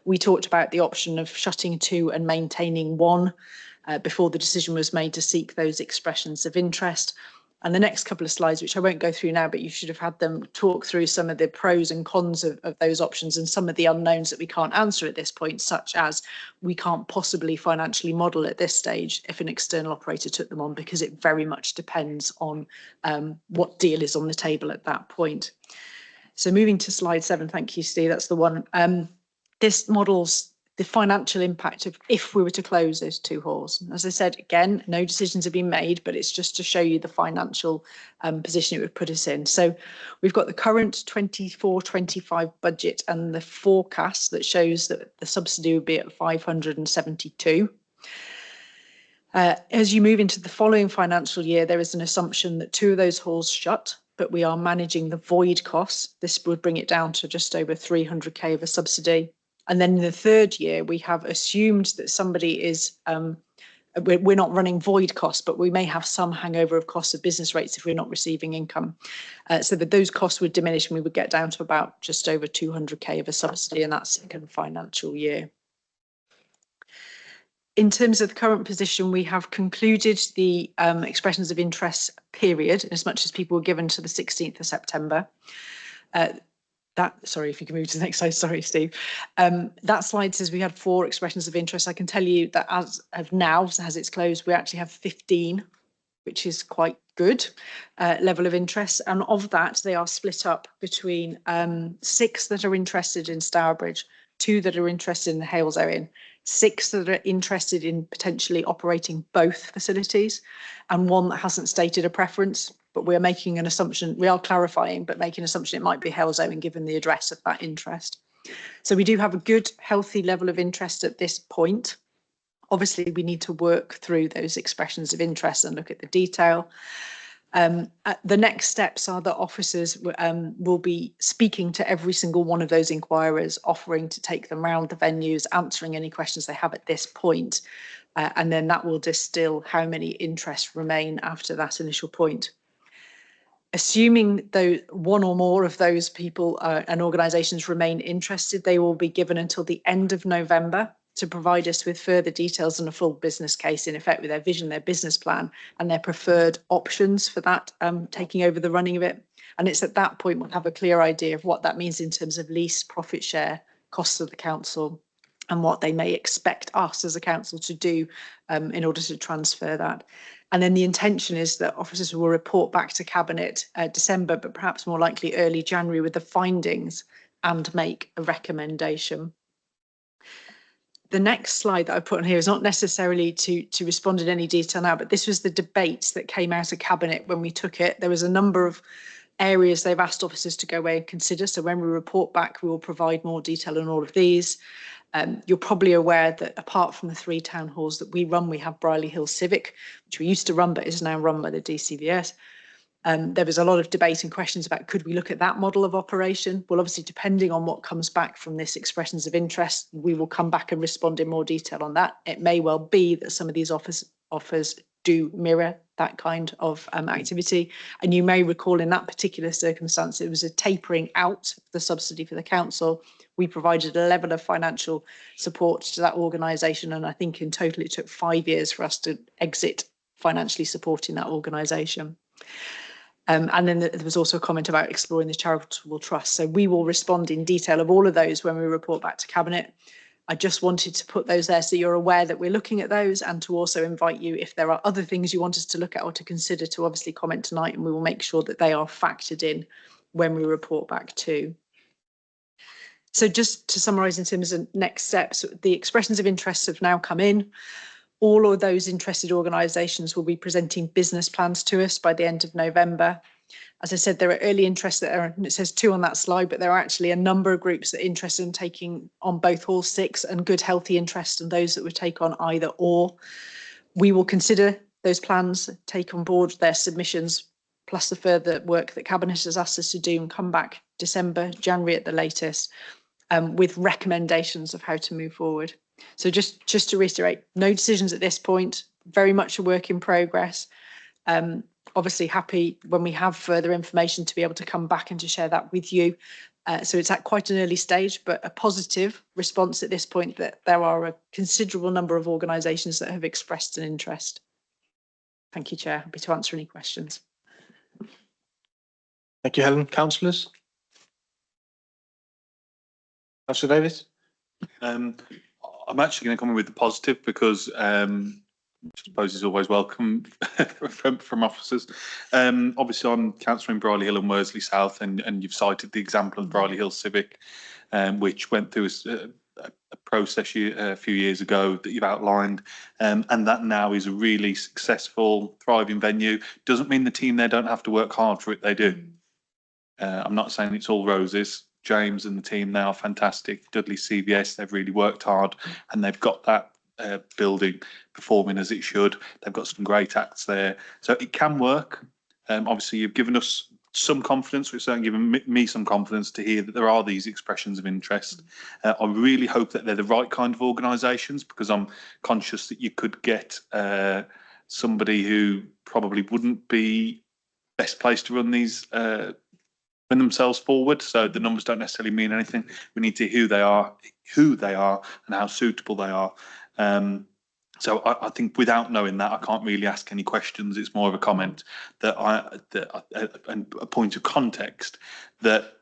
We talked about the option of shutting two and maintaining one before the decision was made to seek those expressions of interest. And the next couple of slides, which I won't go through now, but you should have had them talk through some of the pros and cons of those options and some of the unknowns that we can't answer at this point, such as we can't possibly financially model at this stage if an external operator took them on, because it very much depends on what deal is on the table at that point. So moving to slide 7, thank you, Steve, that's the one. This models the financial impact of if we were to close those two halls. As I said, again, no decisions have been made, but it's just to show you the financial position it would put us in. So we've got the current 24-25 budget and the forecast that shows that the subsidy would be at 572. As you move into the following financial year, there is an assumption that two of those halls shut, but we are managing the void costs. This would bring it down to just over 300k of a subsidy. And then in the third year, we have assumed that somebody is, we're not running void costs, but we may have some hangover of costs of business rates if we're not receiving income. So that those costs would diminish and we would get down to about just over 200k of a subsidy in that second financial year. In terms of the current position, we have concluded the expressions of interest period, as much as people were given to the 16th of September. Sorry, if you can move to the next slide. Sorry, Steve. That slide says we had 4 expressions of interest. I can tell you that as of now, as it's closed, we actually have 15, which is quite good level of interest. And of that, they are split up between 6 that are interested in Stourbridge, 2 that are interested in the Halesowen, 6 that are interested in potentially operating both facilities, and 1 that hasn't stated a preference. But we're making an assumption, we are clarifying, but making an assumption it might be Halesowen given the address of that interest. So we do have a good, healthy level of interest at this point. Obviously, we need to work through those expressions of interest and look at the detail. The next steps are that officers will be speaking to every single one of those inquirers, offering to take them round the venues, answering any questions they have at this point. And then that will distill how many interests remain after that initial point. Assuming though one or more of those people and organisations remain interested, they will be given until the end of November to provide us with further details and a full business case, in effect with their vision, their business plan and their preferred options for that, taking over the running of it. And it's at that point we'll have a clear idea of what that means in terms of lease, profit share, costs of the council, and what they may expect us as a council to do in order to transfer that. And then the intention is that officers will report back to Cabinet December, but perhaps more likely early January with the findings and make a recommendation. The next slide that I put on here is not necessarily to respond in any detail now, but this was the debate that came out of Cabinet when we took it. There was a number of areas they've asked officers to go away and consider. So when we report back, we will provide more detail on all of these. You're probably aware that apart from the 3 town halls that we run, we have Brierley Hill Civic, which we used to run, but is now run by the DCVS. There was a lot of debate and questions about could we look at that model of operation? Well, obviously, depending on what comes back from this expressions of interest, we will come back and respond in more detail on that. It may well be that some of these offers do mirror that kind of activity. And you may recall in that particular circumstance, it was a tapering out of the subsidy for the council. We provided a level of financial support to that organisation. And I think in total, it took 5 years for us to exit financially supporting that organisation. And then there was also a comment about exploring the charitable trust. So we will respond in detail of all of those when we report back to Cabinet. I just wanted to put those there so you're aware that we're looking at those, and to also invite you, if there are other things you want us to look at or to consider, to obviously comment tonight, and we will make sure that they are factored in when we report back too. So just to summarise in terms of next steps, the expressions of interest have now come in. All of those interested organisations will be presenting business plans to us by the end of November. As I said, there are early interests that are, and it says 2 on that slide, but there are actually a number of groups that are interested in taking on both Hall 6 and good, healthy interest, and those that would take on either or. We will consider those plans, take on board their submissions, plus the further work that Cabinet has asked us to do, and come back December, January at the latest, with recommendations of how to move forward. So just to reiterate, no decisions at this point, very much a work in progress. Obviously happy when we have further information to be able to come back and to share that with you. So it's at quite an early stage, but a positive response at this point that there are a considerable number of organisations that have expressed an interest. Thank you, Chair. Happy to answer any questions. Thank you, Helen. Councillors? Councillor Davis? I'm actually going to come in with the positive because I suppose is always welcome from officers. Obviously, I'm councillor in Brierley Hill and Worsley South, and you've cited the example of Brierley Hill Civic, which went through a process a few years ago that you've outlined, and that now is a really successful, thriving venue. Doesn't mean the team there don't have to work hard for it, they do. I'm not saying it's all roses. James and the team now are fantastic. Dudley CVS, they've really worked hard, and they've got that building performing as it should. They've got some great acts there, so it can work. Obviously, you've given us some confidence, which certainly given me some confidence to hear that there are these expressions of interest. I really hope that they're the right kind of organisations, because I'm conscious that you could get somebody who probably wouldn't be best placed to run these themselves forward. So the numbers don't necessarily mean anything. We need to hear who they are, and how suitable they are. So I think without knowing that, I can't really ask any questions. It's more of a comment and a point of context that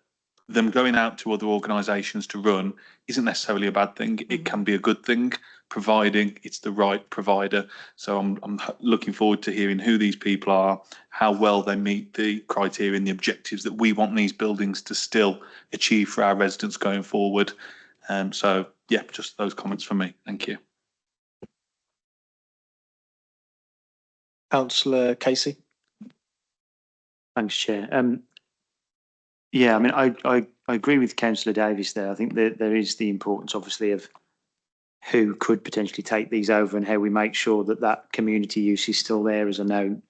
them going out to other organisations to run isn't necessarily a bad thing. It can be a good thing, providing it's the right provider. So I'm looking forward to hearing who these people are, how well they meet the criteria and the objectives that we want these buildings to still achieve for our residents going forward. So yeah, just those comments from me. Thank you. Councillor Casey? Thanks, Chair. Yeah, I mean, I agree with Councillor Davis there. I think there is the importance, obviously, of who could potentially take these over and how we make sure that that community use is still there, as I know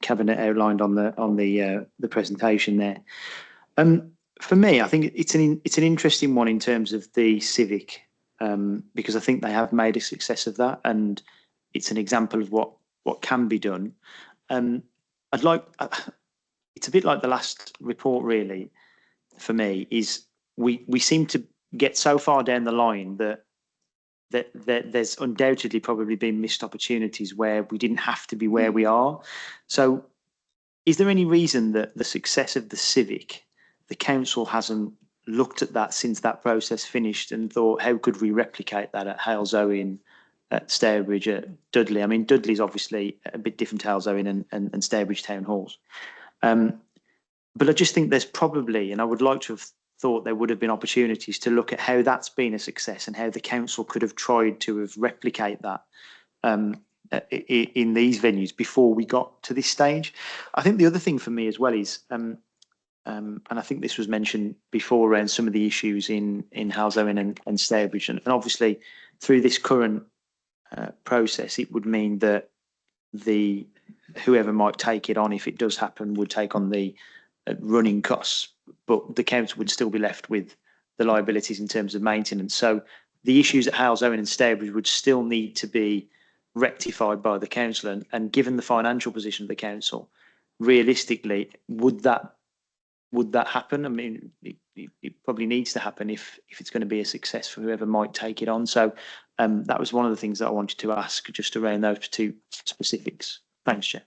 Cabinet outlined on the presentation there. For me, I think it's an interesting one in terms of the civic, because I think they have made a success of that, and it's an example of what can be done. I'd like, it's a bit like the last report really, for me, is we seem to get so far down the line that there's undoubtedly probably been missed opportunities where we didn't have to be where we are. So is there any reason that the success of the civic, the council hasn't looked at that since that process finished and thought, how could we replicate that at Halesowen, at Stourbridge, at Dudley? I mean, Dudley's obviously a bit different to Halesowen and Stourbridge town halls. But I just think there's probably, and I would like to have thought there would have been opportunities to look at how that's been a success and how the council could have tried to have replicate that in these venues before we got to this stage. I think the other thing for me as well is, and I think this was mentioned before around some of the issues in Halesowen and Stourbridge, and obviously through this current process, it would mean that whoever might take it on, if it does happen, would take on the running costs, but the council would still be left with the liabilities in terms of maintenance. So the issues at Halesowen and Stourbridge would still need to be rectified by the council, and given the financial position of the council, realistically, would that happen? I mean, it probably needs to happen if it's going to be a success for whoever might take it on. So that was one of the things that I wanted to ask, just around those two specifics. Thanks, Chair.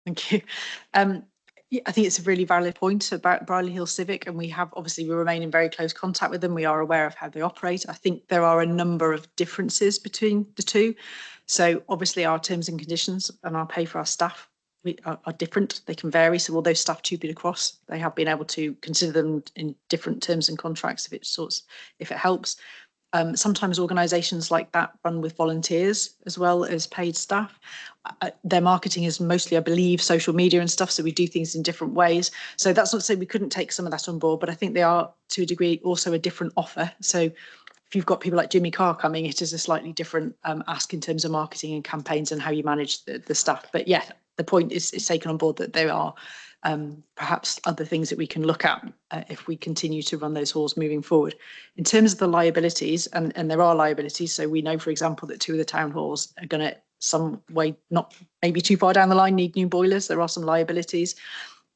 Thank you. Yeah, I think it's a really valid point about Brierley Hill Civic, and we remain in very close contact with them. We are aware of how they operate. I think there are a number of differences between the two. So obviously our terms and conditions and our pay for our staff are different. They can vary. So although staff tube it across, they have been able to consider them in different terms and contracts if it helps. Sometimes organisations like that run with volunteers as well as paid staff. Their marketing is mostly, I believe, social media and stuff, so we do things in different ways. So that's not to say we couldn't take some of that on board, but I think they are, to a degree, also a different offer. So if you've got people like Jimmy Carr coming, it is a slightly different ask in terms of marketing and campaigns and how you manage the staff. But yeah, the point is taken on board that there are perhaps other things that we can look at if we continue to run those halls moving forward. In terms of the liabilities, and there are liabilities, so we know, for example, that 2 of the town halls are going to some way, not maybe too far down the line, need new boilers. There are some liabilities.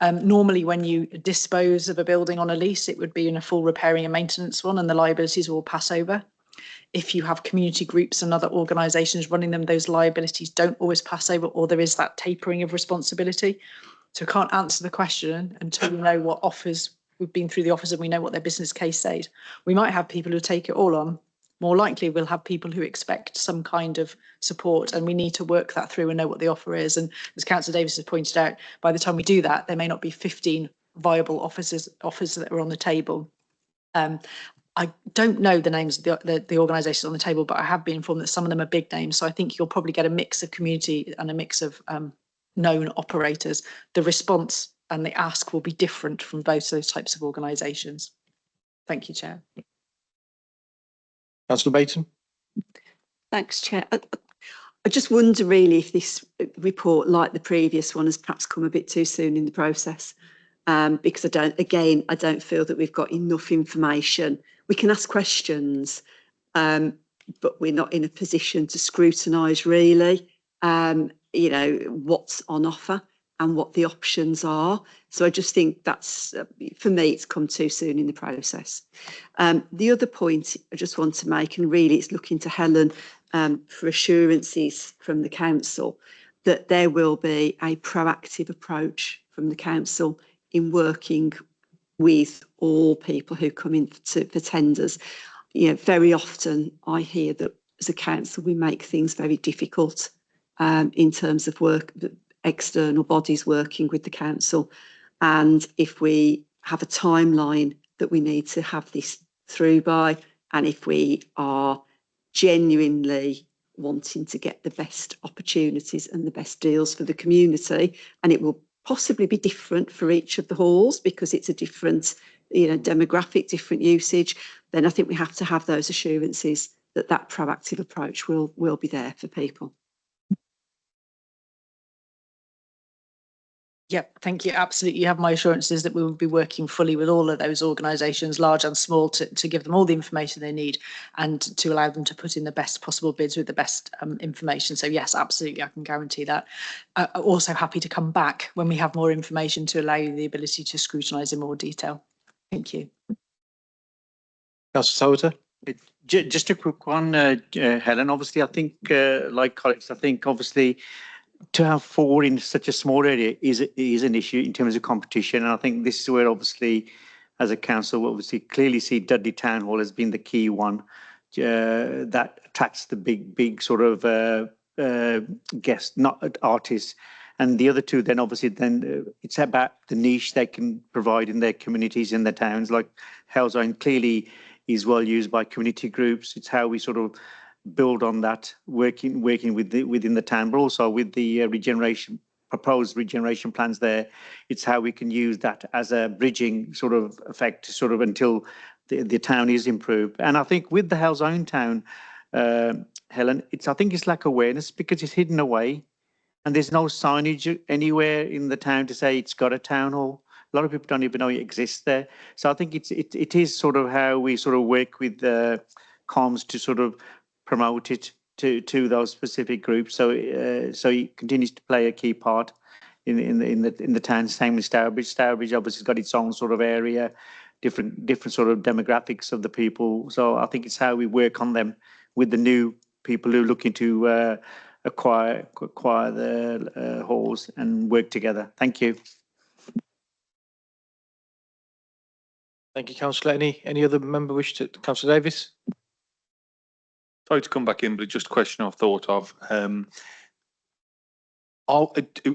Normally, when you dispose of a building on a lease, it would be in a full repairing and maintenance one, and the liabilities will pass over. If you have community groups and other organisations running them, those liabilities don't always pass over, or there is that tapering of responsibility. So I can't answer the question until we know what offers, we've been through the offers and we know what their business case says. We might have people who take it all on. More likely we'll have people who expect some kind of support, and we need to work that through and know what the offer is. And as Councillor Davis has pointed out, by the time we do that, there may not be 15 viable offers that are on the table. I don't know the names of the organisations on the table, but I have been informed that some of them are big names. So I think you'll probably get a mix of community and a mix of known operators. The response and the ask will be different from both those types of organisations. Thank you, Chair. Councillor Baton. Thanks, Chair. I just wonder really if this report, like the previous one, has perhaps come a bit too soon in the process, because I don't feel that we've got enough information. We can ask questions, but we're not in a position to scrutinise really, what's on offer and what the options are. So I just think that's, for me, it's come too soon in the process. The other point I just want to make, and really it's looking to Helen for assurances from the council, that there will be a proactive approach from the council in working with all people who come in for tenders. Very often I hear that as a council we make things very difficult in terms of work, external bodies working with the council. And if we have a timeline that we need to have this through by, and if we are genuinely wanting to get the best opportunities and the best deals for the community, and it will possibly be different for each of the halls because it's a different demographic, different usage, then I think we have to have those assurances that that proactive approach will be there for people. Yep, thank you. Absolutely. You have my assurances that we will be working fully with all of those organisations, large and small, to give them all the information they need and to allow them to put in the best possible bids with the best information. So yes, absolutely, I can guarantee that. Also happy to come back when we have more information to allow you the ability to scrutinise in more detail. Thank you. Councillor Sauter. Just a quick one, Helen. Obviously, I think, like colleagues, I think obviously to have 4 in such a small area is an issue in terms of competition. And I think this is where obviously, as a council, we obviously clearly see Dudley Town Hall as being the key one that attracts the big sort of guests, not artists. And the other two, then obviously, it's about the niche they can provide in their communities, in their towns. Like Hellzone clearly is well used by community groups. It's how we sort of build on that, working within the town, but also with the proposed regeneration plans there. It's how we can use that as a bridging sort of effect, sort of until the town is improved. And I think with the Hellzone town, Helen, I think it's lack awareness because it's hidden away, and there's no signage anywhere in the town to say it's got a town hall. A lot of people don't even know it exists there. So I think it is sort of how we sort of work with comms to sort of promote it to those specific groups. So it continues to play a key part in the town. Same with Stourbridge. Stourbridge obviously has got its own sort of area, different sort of demographics of the people. So I think it's how we work on them with the new people who are looking to acquire the halls and work together. Thank you. Thank you, Councillor. Any other member wish to? Councillor Davis. Sorry to come back in, but just a question I've thought of.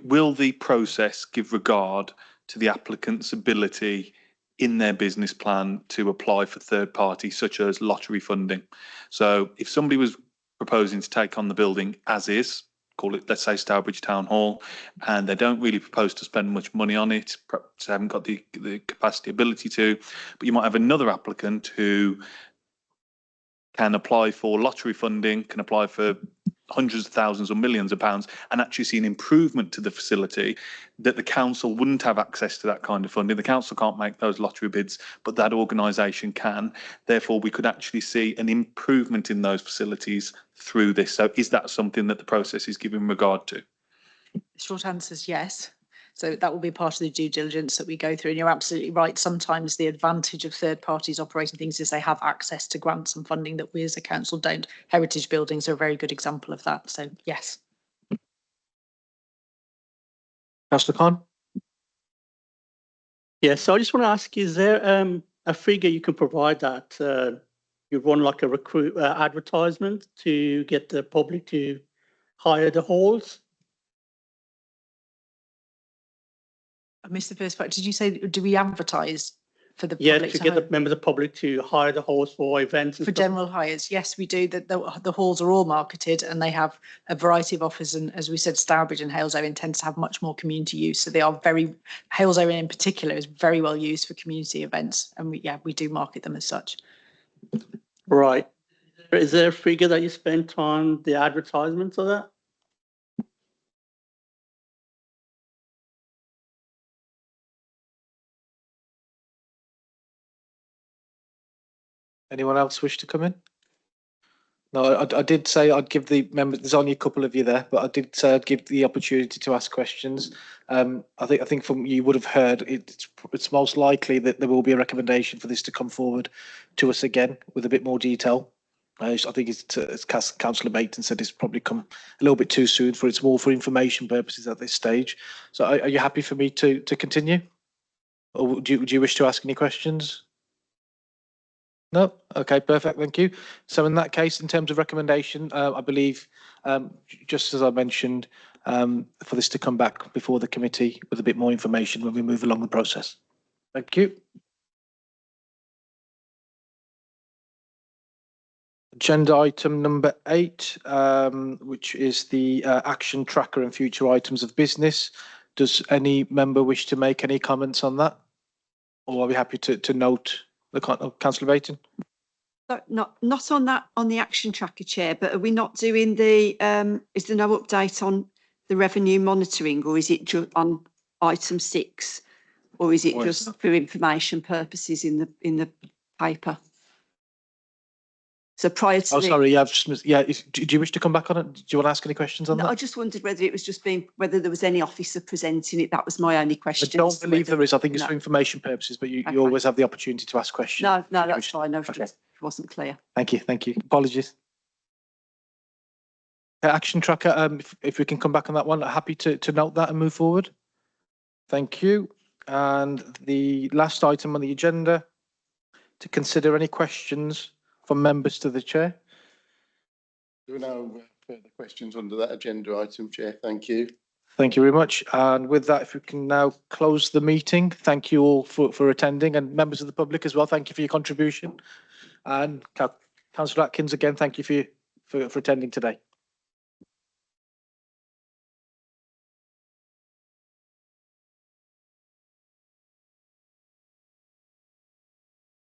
Will the process give regard to the applicant's ability in their business plan to apply for third parties, such as lottery funding? So if somebody was proposing to take on the building as is, call it, let's say, Stourbridge Town Hall, and they don't really propose to spend much money on it, perhaps they haven't got the capacity, ability to, but you might have another applicant who can apply for lottery funding, can apply for hundreds of thousands or millions of pounds and actually see an improvement to the facility, that the council wouldn't have access to that kind of funding. The council can't make those lottery bids, but that organisation can. Therefore, we could actually see an improvement in those facilities through this. So is that something that the process is giving regard to? The short answer is yes. So that will be part of the due diligence that we go through. And you're absolutely right. Sometimes the advantage of third parties operating things is they have access to grants and funding that we as a council don't. Heritage buildings are a very good example of that. So yes. Councillor Khan. Yes, so I just want to ask, is there a figure you can provide that you run like a recruit advertisement to get the public to hire the halls? I missed the first part. Did you say, do we advertise for the Yeah, public to get the members of the public to hire the halls for events and for stuff? general hires? Yes, we do. The halls are all marketed and they have a variety of offers. And as we said, Stourbridge and Halesowen tend to have much more community use. So they are Halesowen in particular is very well used for community events. And we do market them as such. Right. Is there a figure that you spent on the advertisements of that? Anyone else wish to come in? No, I did say I'd give the members, there's only a couple of you there, but I did say I'd give the opportunity to ask questions. I think from you would have heard, it's most likely that there will be a recommendation for this to come forward to us again with a bit more detail. I think as Councillor Baton said, it's probably come a little bit too soon for it's more for information purposes at this stage. So are you happy for me to continue? Or do you wish to ask any questions? No? Okay, perfect, thank you. So in that case, in terms of recommendation, I believe, just as I mentioned, for this to come back before the committee with a bit more information when we move along the process. Thank you. Agenda item number 8, which is the action tracker and future items of business. Does any member wish to make any comments on that? Or are we happy to note the councillor Bayton? Not on that, on the action tracker, Chair, but are we not doing the, is there no update on the revenue monitoring, or is it just on item 6? Or is it just for information purposes in the paper? So prior to Oh, sorry, yeah, I've just missed, yeah, do you wish to come back on it? Do you want to ask any questions on No, I that? just wondered whether it was just being, whether there was any officer presenting it. That was my only I question. don't believe there is. I think it's No. for information purposes, but you Okay. always have the opportunity to ask questions. No, that's fine. I just wasn't clear. Thank you. Apologies. Action tracker, if we can come back on that one, happy to note that and move forward. Thank you. And the last item on the agenda, to consider any questions from members to the chair. There are no further questions under that agenda item, Chair. Thank you. Thank you very much. And with that, if we can now close the meeting, thank you all for attending, and members of the public as well. Thank you for your contribution. And Councillor Atkins, again, thank you for attending today.